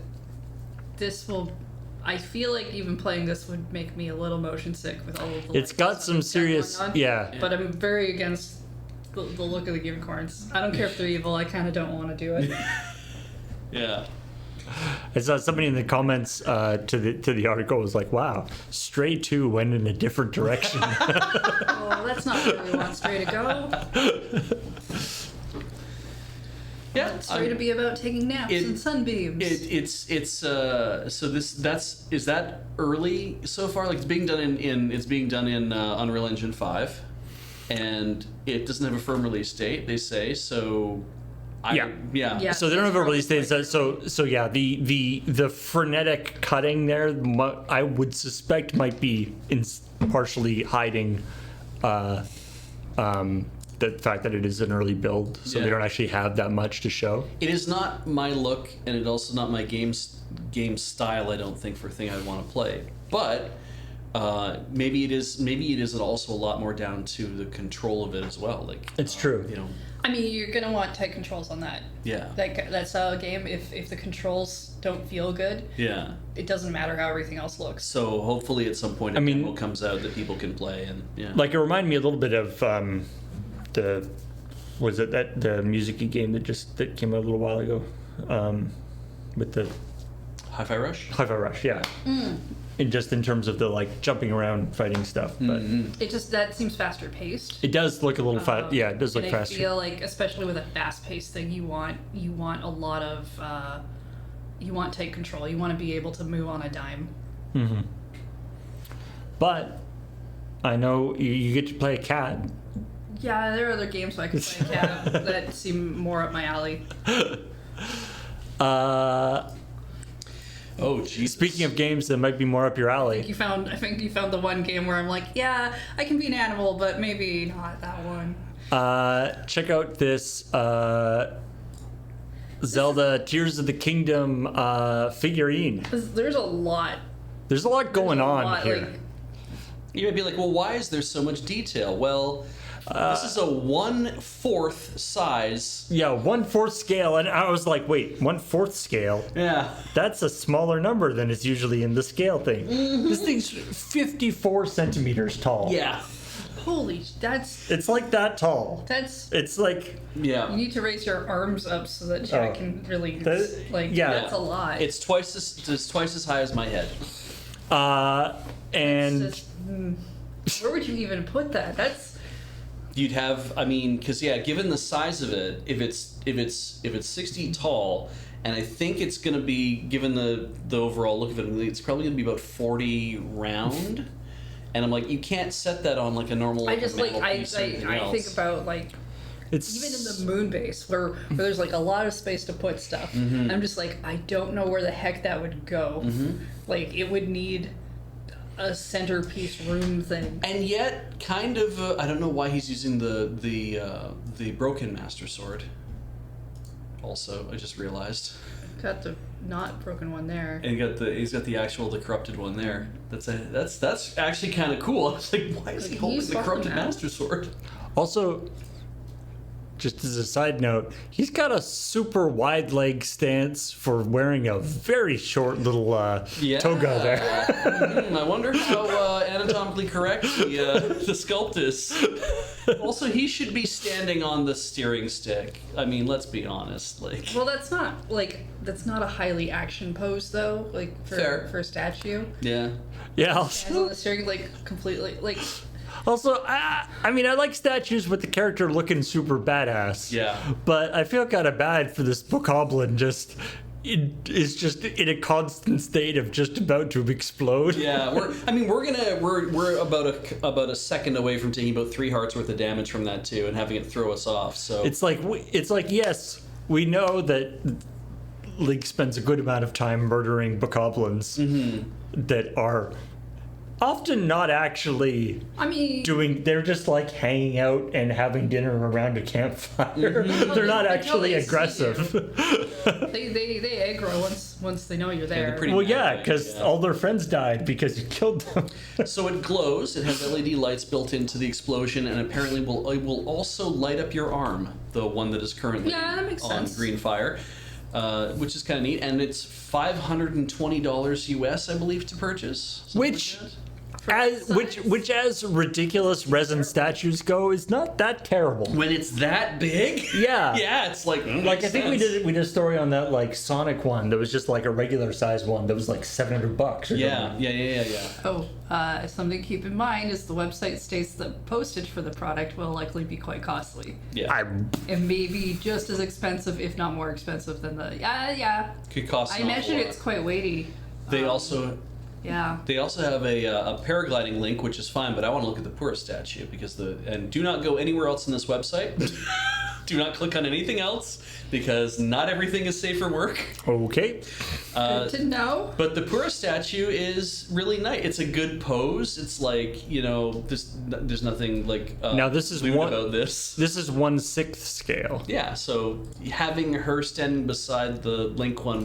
this will. I feel like even playing this would make me a little motion sick with all of the. It's got some serious, going on. yeah. But I'm very against the look of the unicorns. I don't care if they're evil. I kind of don't want to do it. Yeah. I saw somebody in the comments to the article was like, "Wow, Stray 2 went in a different direction." Oh, that's not where we want Stray to go. Yeah. Stray to be about taking naps and sunbeams. Is that early so far? Like it's being done in Unreal Engine 5, and it doesn't have a firm release date. They say so. Yeah. So they don't have a release date. So yeah, the frenetic cutting there, I would suspect might be partially hiding the fact that it is an early build, so Yeah. they don't actually have that much to show. It is not my look, and it's also not my game style. I don't think for a thing I'd want to play, but maybe it is. Maybe it is also a lot more down to the control of it as well. Like It's true. You know. I mean, you're gonna want tight controls on that. Yeah. That style of game. If the controls don't feel good, Yeah. it doesn't matter how everything else looks. So hopefully at some point a mean- demo comes out that people can play, and yeah. Like it reminded me a little bit of the music-y game that came out a little while ago, with the Hi-Fi Rush. Hi-Fi Rush, yeah. And just in terms of the like jumping around fighting stuff, but That seems faster paced. it does look a little fast. Yeah, it does look And I faster. feel like, especially with a fast paced thing, you want a lot of you want tight control. You want to be able to move on a dime. But I know you get to play a cat. Yeah, there are other games I could play cat that seem more up my alley. Oh, geez. Speaking of games that might be more up your alley. I think you found the one game where I'm like, yeah, I can be an animal, but maybe not that one. Check out this Zelda Tears of the Kingdom figurine. There's a lot. There's a lot going on here. Like, You might be like, well, why is there so much detail? Well, this is a 1/4 size. Yeah, 1/4 scale, and I was like, wait, 1/4 scale? Yeah. That's a smaller number than is usually in the scale thing. This thing's 54 centimeters tall. Yeah. holy, It's like that tall. that's. It's like You Yeah. need to raise your arms up so that I can really yeah. That's a lot. It's twice as high as my head. and It's just, where would you even put that? That's You'd have, I mean, because given the size of it, if it's 6 feet tall, and I think it's going to be, given the overall look of it, it's probably going to be about 40 round. And I'm like, you can't set that on like a normal. I just like I mantelpiece or anything else. think about like it's even in the moon base where there's like a lot of space to put stuff. Mm-hmm. I'm just like I don't know where the heck that would go. Like it would need a centerpiece room thing. And yet, kind of, I don't know why he's using the broken master sword. Also, I just realized. Got the not broken one there. And he's got the corrupted one there. That's actually kind of cool. I was like, why is he Like, holding he's the fucking corrupted out. master sword? also, just as a side note, he's got a super wide leg stance for wearing a very short little toga there. I wonder how anatomically correct the sculpt is. Also, he should be standing on the steering stick. I mean, let's be honest. Like, Well, that's not a highly action pose though. Like Fair. for a statue. yeah. Yeah. Hands on the steering like completely like. Also, I mean, I like statues with the character looking super badass. Yeah. But I feel kind of bad for this bokoblin is just in a constant state of just about to explode. Yeah, we're about a second away from taking about 3 hearts worth of damage from that too, and having it throw us off. So It's like yes, we know that Link spends a good amount of time murdering bokoblins that are often not actually I mean, they're just like hanging out and having dinner around a campfire. They're not Until actually they see aggressive. they aggro once they know you're there. they're pretty- Well, yeah, because all their friends died because you killed them. So it glows. It has LED lights built into the explosion, and apparently it will also light up your arm, the one that is currently Yeah, that makes on sense. green fire, which is kind of neat. And it's $520 US, I believe, to purchase. something Which, like that. as ridiculous resin statues go, is not that terrible. When it's that big, Yeah. yeah, it's like Like I think we did a story on that like Sonic one that was just like a regular size one that was like $700 or Yeah, something. yeah. Oh, something to keep in mind is the website states that postage for the product will likely be quite costly. Yeah, It may be just as expensive, if not more expensive than the could cost. I an awful imagine lot. it's quite weighty. They also Yeah. have a paragliding link, which is fine, but I want to look at the Pura statue because and do not go anywhere else in this website. Do not click on anything else because not everything is safe for work. Okay. Good to know. But the Pura statue is really nice. It's a good pose. It's like, there's nothing like Now this is lewd one- about this. This is 1/6 scale. Yeah, so having her standing beside the Link one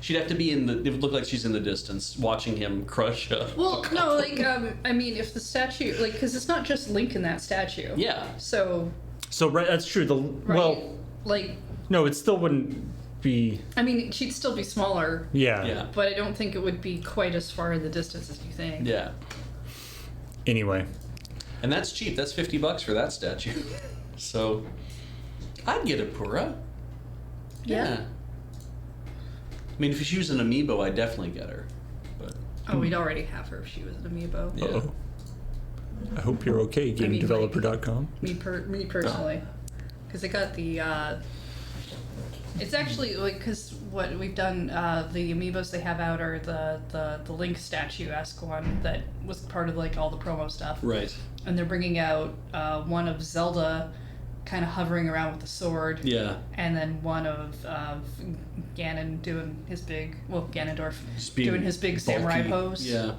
she'd have to be it would look like she's in the distance watching him crush a Well, no, like, I mean, if the statue, like, because it's not just Link in that statue. Yeah. So, So right, that's true. right, Well, like, no, it still wouldn't be. I mean, she'd still be smaller, Yeah. Yeah. but I don't think it would be quite as far in the distance as you think. Yeah. Anyway. And that's cheap. That's $50 for that statue. So I'd get a Pura. Yeah. I mean, if she was an amiibo, I'd definitely get her. But Oh, we'd already have her if she was an amiibo. yeah. Uh-oh. I hope you're okay, GameDeveloper.com. Me personally, because I got the. It's actually like because what we've done, the amiibos they have out are the Link statue-esque one that was part of like all the promo stuff, Right. and they're bringing out one of Zelda, kind of hovering around with the sword. Yeah. And then one of Ganon doing his big, Ganondorf Just being doing his big samurai bulky. pose. Yeah.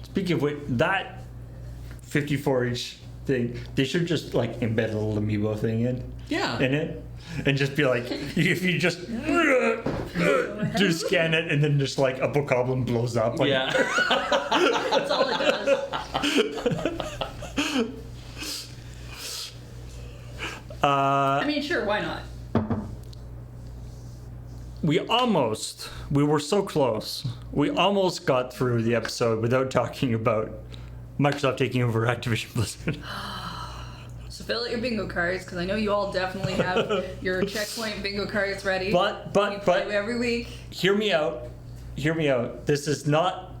Speaking of which, that 54-inch thing, they should just like embed a little amiibo thing in it, and just be like, if you just do scan it, and then just like a bokoblin blows up. Like, Yeah. That's all it does. I mean, sure, why not? we were so close. We almost got through the episode without talking about Microsoft taking over Activision Blizzard. So fill out your bingo cards, because I know you all definitely have your checkpoint bingo cards ready. But You play every week. hear me out. This is not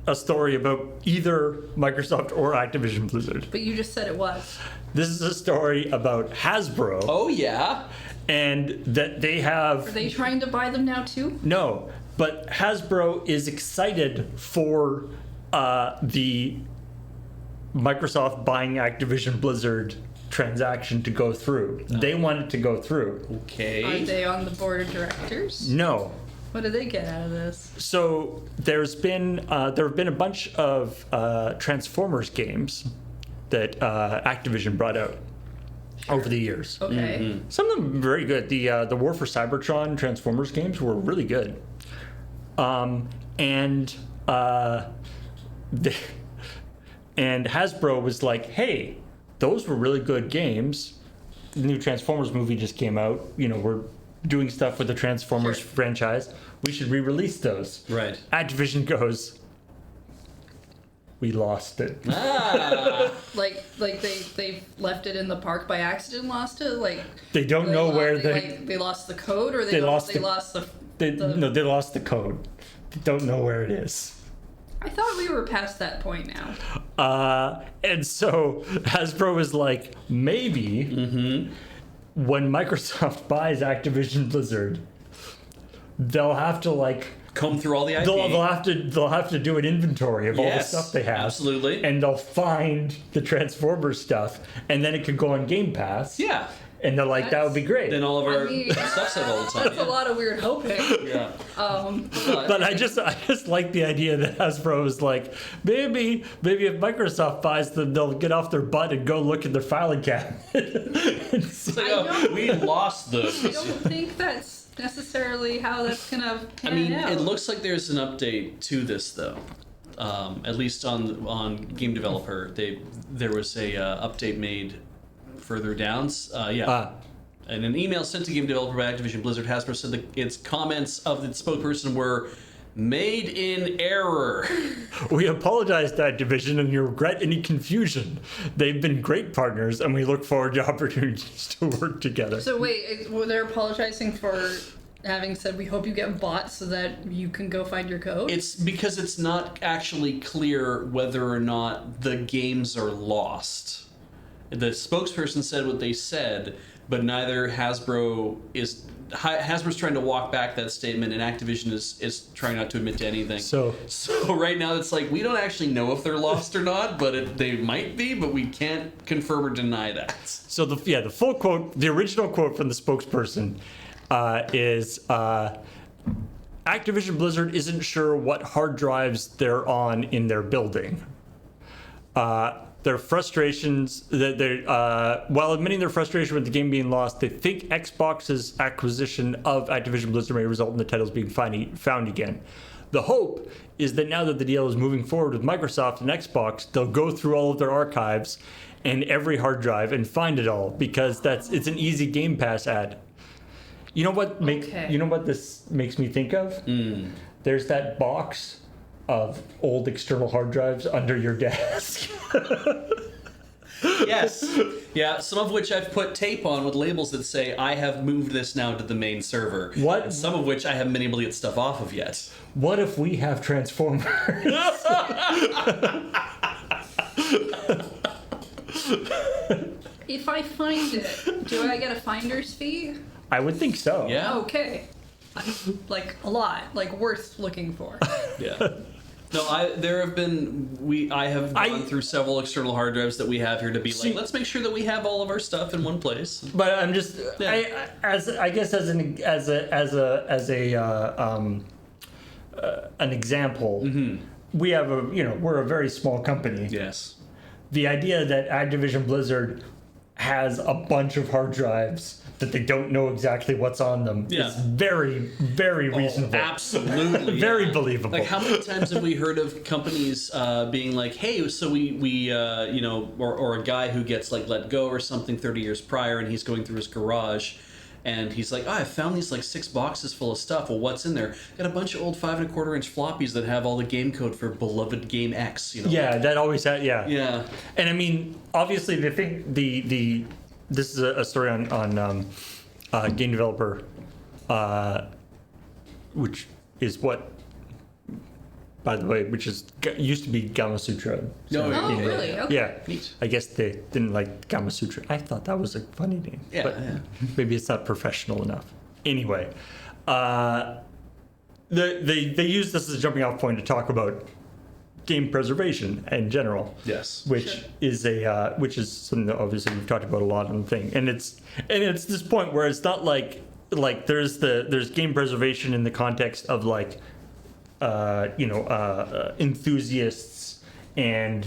a story about either Microsoft or Activision Blizzard. But you just said it was. This is a story about Hasbro, Oh yeah. and that they have Are they trying to buy them now too? no, but Hasbro is excited for the Microsoft buying Activision Blizzard transaction to go through. They want it to go through. Okay. Are they on the board of directors? No. What do they get out of this? So there have been a bunch of Transformers games that Activision brought out over the years. Okay. Some of them very good. The War for Cybertron Transformers games were really good. And Hasbro was like, hey, those were really good games. The new Transformers movie just came out. You know, we're doing stuff with the Transformers Sure. franchise. We should re-release those. Right. Activision goes, we lost it. Ah. Like they left it in the park by accident, lost it. Like They don't know where they lost the code, or they lost they the- lost the. they lost the code. They don't know where it is. I thought we were past that point now. And so Hasbro was like, maybe when Microsoft buys Activision Blizzard, they'll have to like Comb through all the IP. they'll have to do an inventory of all the Yes, stuff they have. absolutely. And they'll find the Transformers stuff, and then it could go on Game Pass. Yeah. And they're like, that would be great. Then all of our I mean- stuff's out all the time. That's a lot of weird hoping. Yeah. But I just like the idea that Hasbro is like, maybe if Microsoft buys them, they'll get off their butt and go look at their filing cabinet. And see- It's like, I know. we lost those. I don't think that's necessarily how that's gonna pan I mean, out. it looks like there's an update to this, though. At least on Game Developer, there was a update made further down. In an email sent to Game Developer by Activision Blizzard, Hasbro said that its comments of the spokesperson were made in error. We apologize to Activision and you regret any confusion. They've been great partners and we look forward to opportunities to work together. So wait, they're apologizing for having said we hope you get bought so that you can go find your code? It's because it's not actually clear whether or not the games are lost. The spokesperson said what they said, but neither Hasbro's trying to walk back that statement, and Activision is trying not to admit to anything. So right now it's like we don't actually know if they're lost or not, but they might be, but we can't confirm or deny that. So the full quote, the original quote from the spokesperson is Activision Blizzard isn't sure what hard drives they're on in their building. Their frustrations, while admitting their frustration with the game being lost, they think Xbox's acquisition of Activision Blizzard may result in the titles being found again. The hope is that now that the deal is moving forward with Microsoft and Xbox, they'll go through all of their archives and every hard drive and find it all, because it's an easy Game Pass ad. You know what this makes me think of? There's that box of old external hard drives under your desk. Yes. Yeah, some of which I've put tape on with labels that say, I have moved this now to the main server. What? And some of which I haven't been able to get stuff off of yet. What if we have Transformers? If I find it, do I get a finder's fee? I would think so. Yeah. Okay. Like a lot, like worth looking for. Yeah. No, there have been I have gone through several external hard drives that we have here to be like, let's make sure that we have all of our stuff in one place. But I'm just, Yeah. an example, Mm-hmm. we have we're a very small company. Yes. The idea that Activision Blizzard has a bunch of hard drives that they don't know exactly what's on them Yeah. is very, very reasonable. Absolutely. Very yeah. believable. Like, how many times have we heard of companies being like, hey, so we or a guy who gets like let go or something 30 years prior, and he's going through his garage, and he's like, I found these like 6 boxes full of stuff. Well, what's in there? Got a bunch of old 5 1/4 inch floppies that have all the game code for beloved game X. Yeah, that always had, yeah. Yeah. And I mean, obviously, the thing, this is a story on game developer, which is what, by the way, used to be Gamma Sutra. No, Oh, yeah. really? Okay. Yeah, Neat. I guess they didn't like Gamma Sutra. I thought that was a funny name. Yeah, but yeah. maybe it's not professional enough. Anyway, they use this as a jumping off point to talk about game preservation in general. Yes. Which Sure. is something that obviously we've talked about a lot on the thing, and it's this point where it's not like there's game preservation in the context of like enthusiasts and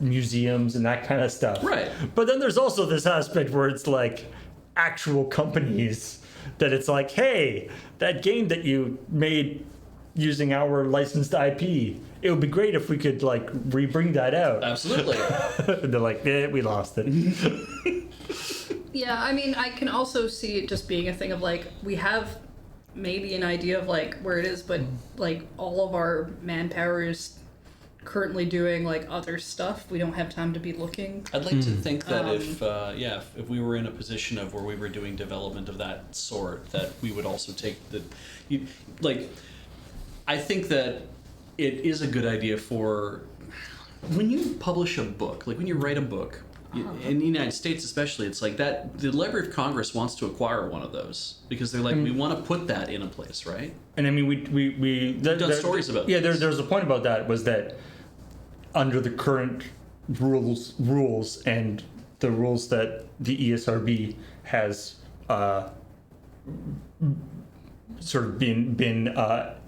museums and that kind of stuff. Right. But then there's also this aspect where it's like actual companies that it's like, hey, that game that you made using our licensed IP, it would be great if we could like re-bring that out. Absolutely. And they're like, we lost it. Yeah, I mean, I can also see it just being a thing of like, we have maybe an idea of like where it is, but like all of our manpower is currently doing like other stuff. We don't have time to be looking. I'd like to think that if we were in a position of where we were doing development of that sort, that we would also take I think that it is a good idea for when you publish a book, like when you write a book, in the United States especially, it's like that the Library of Congress wants to acquire one of those because they're like, we want to put that in a place, right? And I mean, we've done stories about yeah, this. there's a point about that, was that under the current rules and the rules that the ESRB has sort of been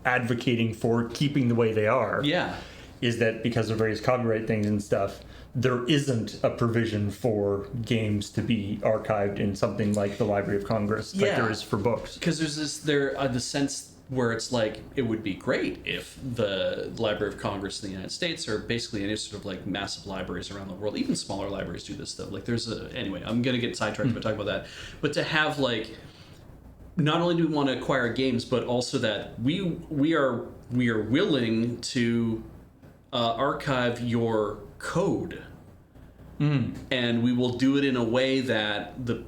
advocating for keeping the way they are, Yeah. is that because of various copyright things and stuff, there isn't a provision for games to be archived in something like the Library of Congress, like there is for books. Because there's the sense where it's like, it would be great if the Library of Congress in the United States, or basically any sort of like massive libraries around the world, even smaller libraries do this stuff. Like anyway, I'm gonna get sidetracked by talking about that, but to have like, not only do we want to acquire games, but also that we are willing to archive your code. And we will do it in a way that the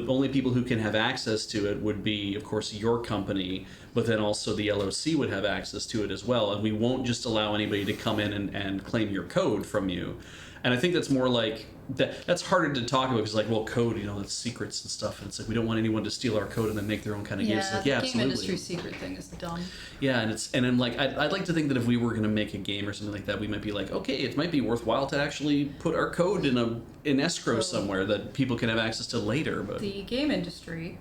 only people who can have access to it would be, of course, your company, but then also the LOC would have access to it as well. And we won't just allow anybody to come in and claim your code from you. And I think that's more like that's harder to talk about because, like, well, code, that's secrets and stuff, and it's like we don't want anyone to steal our code and then make their own kind of games. Yeah, Like, the game absolutely. industry secret thing is dumb. Yeah, and I'm like, I'd like to think that if we were going to make a game or something like that, we might be like, okay, it might be worthwhile to actually put our code in escrow somewhere that people can have access to later. But The game industry,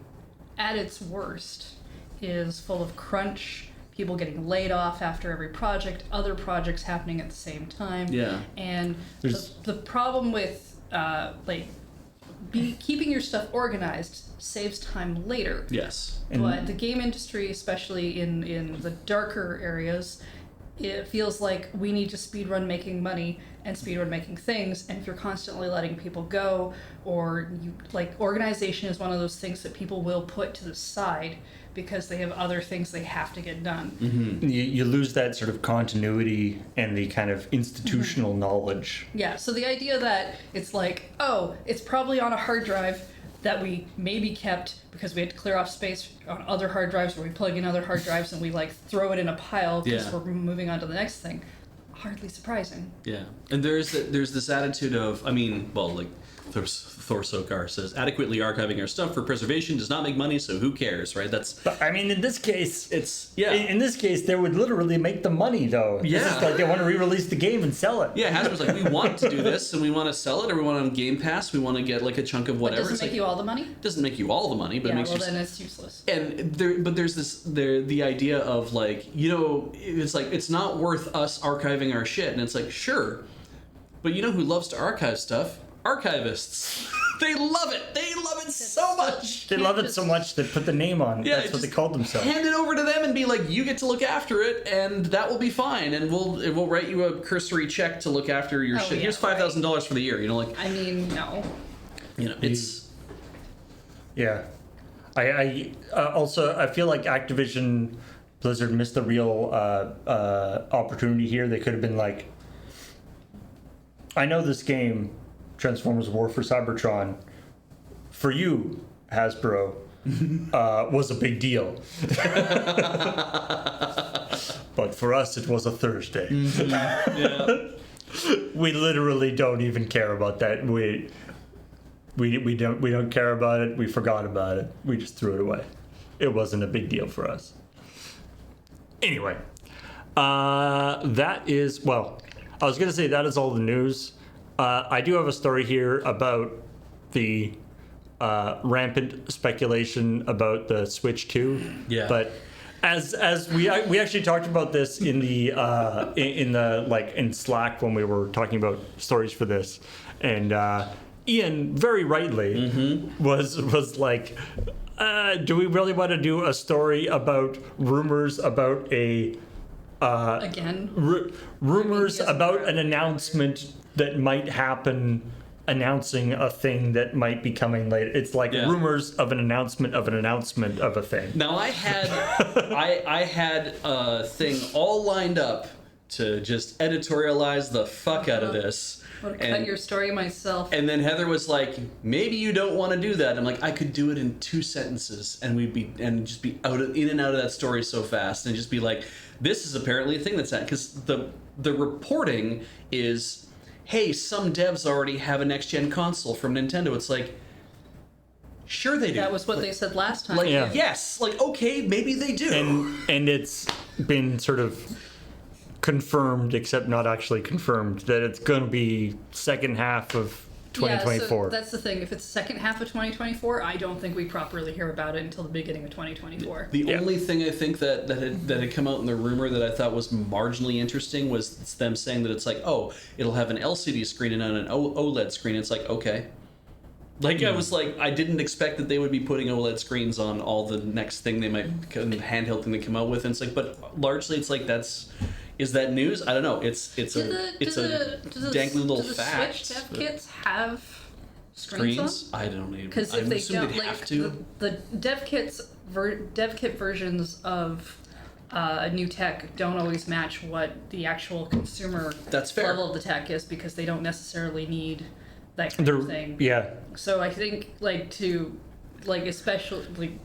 at its worst, is full of crunch, people getting laid off after every project, other projects happening at the same time. Yeah. And the problem with keeping your stuff organized saves time later. yes, But the game industry, especially in the darker areas, it feels like we need to speedrun making money and speedrun making things. And if you're constantly letting people go, or organization is one of those things that people will put to the side because they have other things they have to get done. You lose that sort of continuity and the kind of institutional knowledge. Yeah, so the idea that it's like, oh, it's probably on a hard drive that we maybe kept because we had to clear off space on other hard drives, where we plug in other hard drives and we throw it in a pile because Yeah. we're moving on to the next thing. Hardly surprising. yeah. And there's this attitude of, Thorsokar says, adequately archiving our stuff for preservation does not make money, so who cares, right? But, I mean, in this case, Yeah. In this case, they would literally make the money, though. Yeah. This is like they want to re-release the game and sell it. Yeah, Hasbro's like, we want to do this, and we want to sell it, or we want it on Game Pass, we want to get like a chunk of whatever. Doesn't It's make like, you all the money? doesn't make you all the money, but it Yeah, makes well you... then it's useless. And there's the idea of like, it's like, it's not worth us archiving our shit, and it's like, sure, but you know who loves to archive stuff? Archivists. They love it. They love it so much. They love it so much they put the name on. Yeah, That's what they just called themselves. Hand it over to them and be like, you get to look after it, and that will be fine, and we'll write you a cursory check to look after your shit. Yeah, Here's $5,000 for the year. Like, I mean, no. It's Yeah. I also, I feel like Activision Blizzard missed a real opportunity here. They could have been like, I know this game, Transformers War for Cybertron, for you, Hasbro, was a big deal. But for us, it was a Thursday. yeah. We literally don't even care about that. We don't care about it. We forgot about it. We just threw it away. It wasn't a big deal for us. Anyway, that is, well, I was gonna say that is all the news. I do have a story here about the rampant speculation about the Switch 2. Yeah. But as we actually talked about this in the in Slack when we were talking about stories for this, and Ian very rightly was like, do we really want to do a story about rumors about a Again? rumors Yes, about sir. an announcement that might happen, announcing a thing that might be coming later? It's like Yeah. rumors of an announcement of a thing. Now I had a thing all lined up to just editorialize the fuck out of this. I would cut your story myself. And then Heather was like, maybe you don't want to do that. I'm like, I could do it in 2 sentences and just be in and out of that story so fast and just be like, this is apparently a thing that's happening. Because the reporting is, hey, some devs already have a next-gen console from Nintendo. It's like, sure they do. That was what they said last time. Like, Yeah. yes, like, okay, maybe they do. And it's been sort of confirmed, except not actually confirmed, that it's going to be second half of 2024. Yeah, so that's the thing. If it's second half of 2024, I don't think we properly hear about it until the beginning of 2024. The only thing I think that had come out in the rumor that I thought was marginally interesting was them saying that it's like, oh, it'll have an LCD screen and an OLED screen. It's like, okay. Like, I was like, I didn't expect that they would be putting OLED screens on all the next thing they might, handheld thing they come out with. And it's like, but largely it's like, is that news? I don't know. It's a dangly little fact. Do the Switch dev kits have screens on? I don't even. Because I if they assume don't, they'd like have to. the dev kit versions of new tech don't always match what the actual consumer That's fair. level of the tech is, because they don't necessarily need that kind of thing. Yeah. So I think especially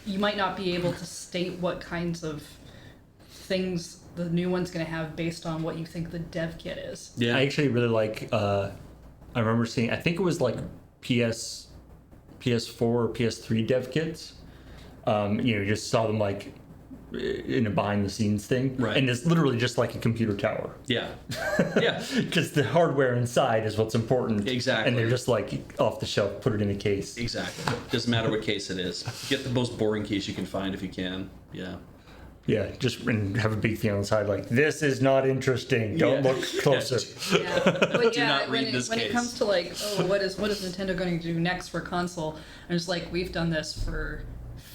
you might not be able to state what kinds of things the new one's going to have based on what you think the dev kit is. Yeah. I actually really like, I remember seeing, I think it was like PS4 or PS3 dev kits. You just saw them like in a behind the scenes thing. Right. And it's literally just like a computer tower. Yeah. Yeah. Because the hardware inside is what's important. Exactly. And they're just like off the shelf, put it in a case. Exactly. Doesn't matter what case it is. Get the most boring case you can find if you can. Yeah. Yeah, just and have a big thing on the side like, this is not interesting. Don't Yeah. look closer. Yeah, but Do not read this when it case. comes to like, oh, what is Nintendo going to do next for console? I'm just like, we've done this for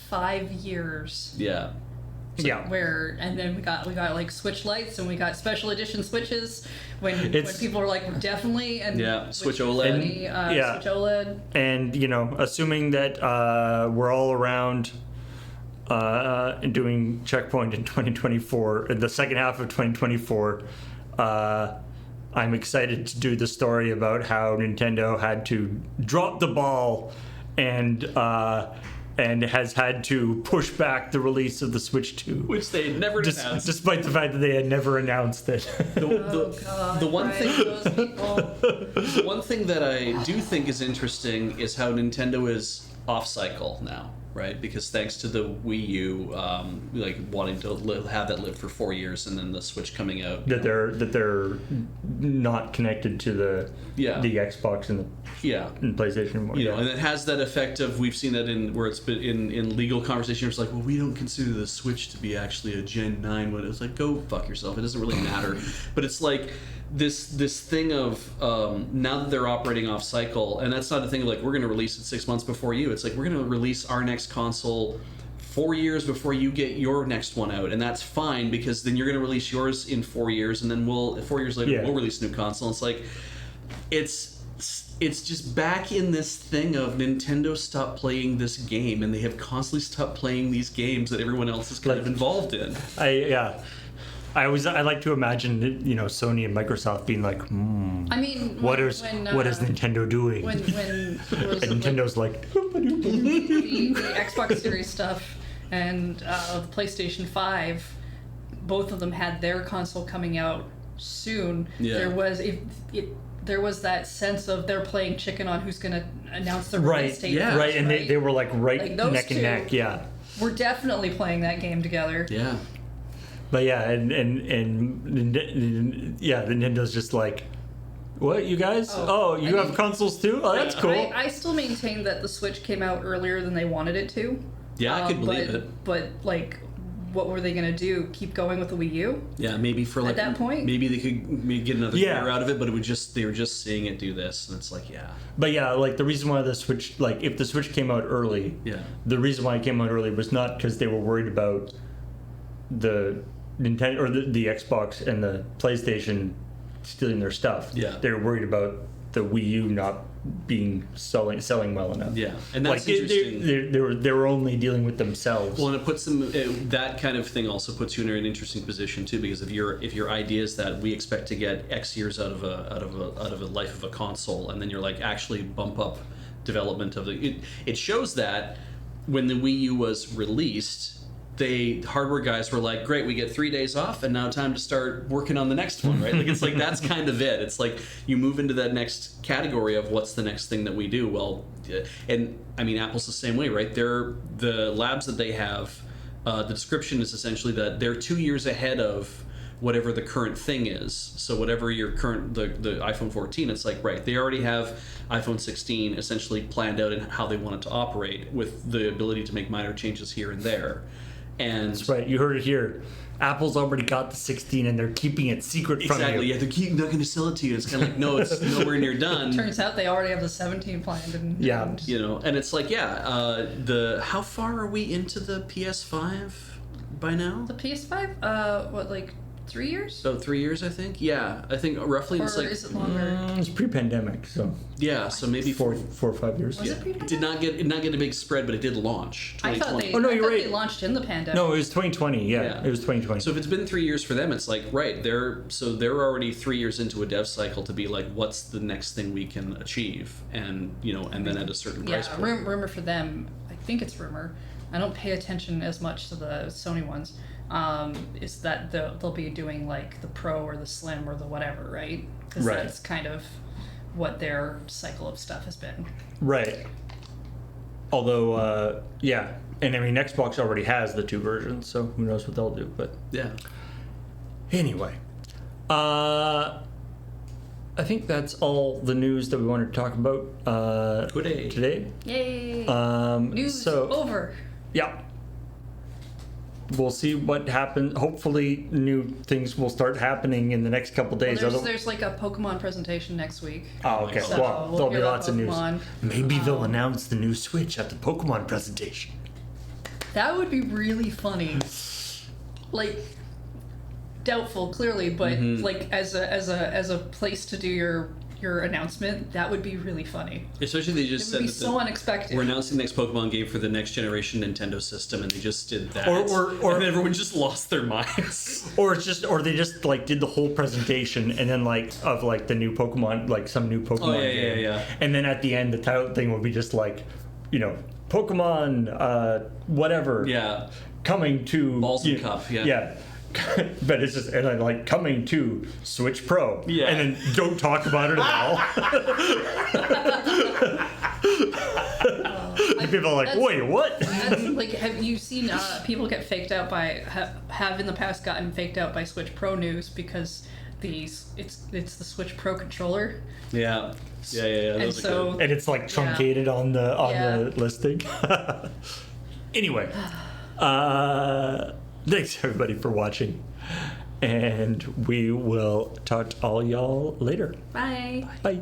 5 years. Yeah. Yeah. And then we got like Switch Lights, and we got special edition Switches when people were like, definitely, and Yeah, Switch OLED. Yeah. Switch OLED. And, assuming that we're all around and doing ChillPoint in 2024, in the second half of 2024, I'm excited to do the story about how Nintendo had to drop the ball and and has had to push back the release of the Switch 2. Which they had never announced. Despite the fact that they had never announced it. The one right, thing those people. the one thing that I do think is interesting is how Nintendo is off cycle now, right? Because thanks to the Wii U, like wanting to have that live for 4 years, and then the Switch coming out, that they're not connected to the Xbox and the PlayStation anymore. You know, and it has that effect of, we've seen that in where it's been in legal conversation. It's like, well, we don't consider the Switch to be actually a Gen 9 one. It's like, go fuck yourself. It doesn't really matter. But it's like this thing of now that they're operating off cycle, and that's not a thing of like, we're going to release it 6 months before you. It's like, we're going to release our next console 4 years before you get your next one out, and that's fine, because then you're going to release yours in 4 years, and then 4 years later we'll release a new console. It's like, it's just back in this thing of Nintendo stopped playing this game, and they have constantly stopped playing these games that everyone else is kind of involved in. I like to imagine, you know, Sony and Microsoft being like, I mean, what is Nintendo doing? When and Nintendo's like the Xbox Series stuff and the PlayStation 5, both of them had their console coming out soon. Yeah. There was that sense of they're playing chicken on who's going to announce the release date. Yeah. right, and right? they were like Like those neck and two. neck, yeah. We're definitely playing that game together. Yeah. But yeah, and Nintendo's just like, what, you guys? You have consoles too? Oh, that's cool. I still maintain that the Switch came out earlier than they wanted it to. Yeah, I could believe it. But like, what were they going to do? Keep going with the Wii U? Yeah, maybe for like At that point? maybe they could get another Yeah. year out of it, but they were just seeing it do this, and it's like, But yeah, like the reason why the Switch, like if the Switch came out early, the reason why it came out early was not because they were worried about the Nintendo or the Xbox and the PlayStation stealing their stuff. Yeah. They were worried about the Wii U not being selling well enough. Yeah, and that's like interesting. They were only dealing with themselves. Well, and it puts them. That kind of thing also puts you in an interesting position too, because if your idea is that we expect to get X years out of a life of a console, and then you're like, actually bump up development of it shows that when the Wii U was released, hardware guys were like, great, we get 3 days off, and now time to start working on the next one, right? Like, it's like, that's kind of it. It's like you move into that next category of what's the next thing that we do. Well, and I mean, Apple's the same way, right? The labs that they have, the description is essentially that they're 2 years ahead of whatever the current thing is. So whatever your current, the iPhone 14, it's like, right, they already have iPhone 16 essentially planned out in how they want it to operate, with the ability to make minor changes here and there. And that's right. You heard it here. Apple's already got the 16, and they're keeping it secret from you. Exactly. Yeah, they're not going to sell it to you. It's kind of like, no, it's nowhere near done. Turns out they already have the 17 planned. And You know, and it's like, how far are we into the PS5 by now? The PS5, what, like 3 years? So 3 years, I think. Yeah, I think roughly. Or It's like, is it longer? It's pre-pandemic, so yeah, so maybe 4 or 5 years. Was it It pre-pandemic? did not get a big spread, but it did launch. I thought 2020. they, no, I you're thought right. they launched in the pandemic. No, it was 2020. Yeah, it was 2020. So if it's been 3 years for them, it's like, right, they're already 3 years into a dev cycle to be like, what's the next thing we can achieve, and and then at a certain price point. Rumor for them, I think it's rumor. I don't pay attention as much to the Sony ones. Is that they'll be doing like the Pro or the Slim or the whatever, right? Because Right. that's kind of what their cycle of stuff has been. Right. Although, and I mean, Xbox already has the 2 versions, so who knows what they'll do. But Yeah. anyway, I think that's all the news that we wanted to talk about today. Yay! News so, over. Yeah. We'll see what happens. Hopefully, new things will start happening in the next couple days. There's like a Pokemon presentation next week. Oh, okay. So well, we'll there'll be hear about lots of news. Pokemon. Maybe they'll announce the new Switch at the Pokemon presentation. That would be really funny. Like, doubtful, clearly, but like as a place to do your announcement, that would be really funny. Especially they just It would said be that so unexpected. we're announcing the next Pokemon game for the next generation Nintendo system, and they just did that. Or and everyone just lost their minds. Or they just like did the whole presentation and then of the new Pokemon, like some new Pokemon game. Yeah. And then at the end, the title thing would be just like, Pokemon, whatever. Yeah. Coming to Balls and Cup, yeah. Yeah. But it's just, and I'm like, coming to Switch Pro. Yeah. And then don't talk about it at all. And people are like, That's- wait, what? That's, like, have you seen people get faked out by have in the past gotten faked out by Switch Pro news because it's the Switch Pro controller, Yeah. Yeah. and Those are so good. And it's like truncated on the Yeah. listing. Anyway, thanks everybody for watching, and we will talk to all y'all later. bye. Bye.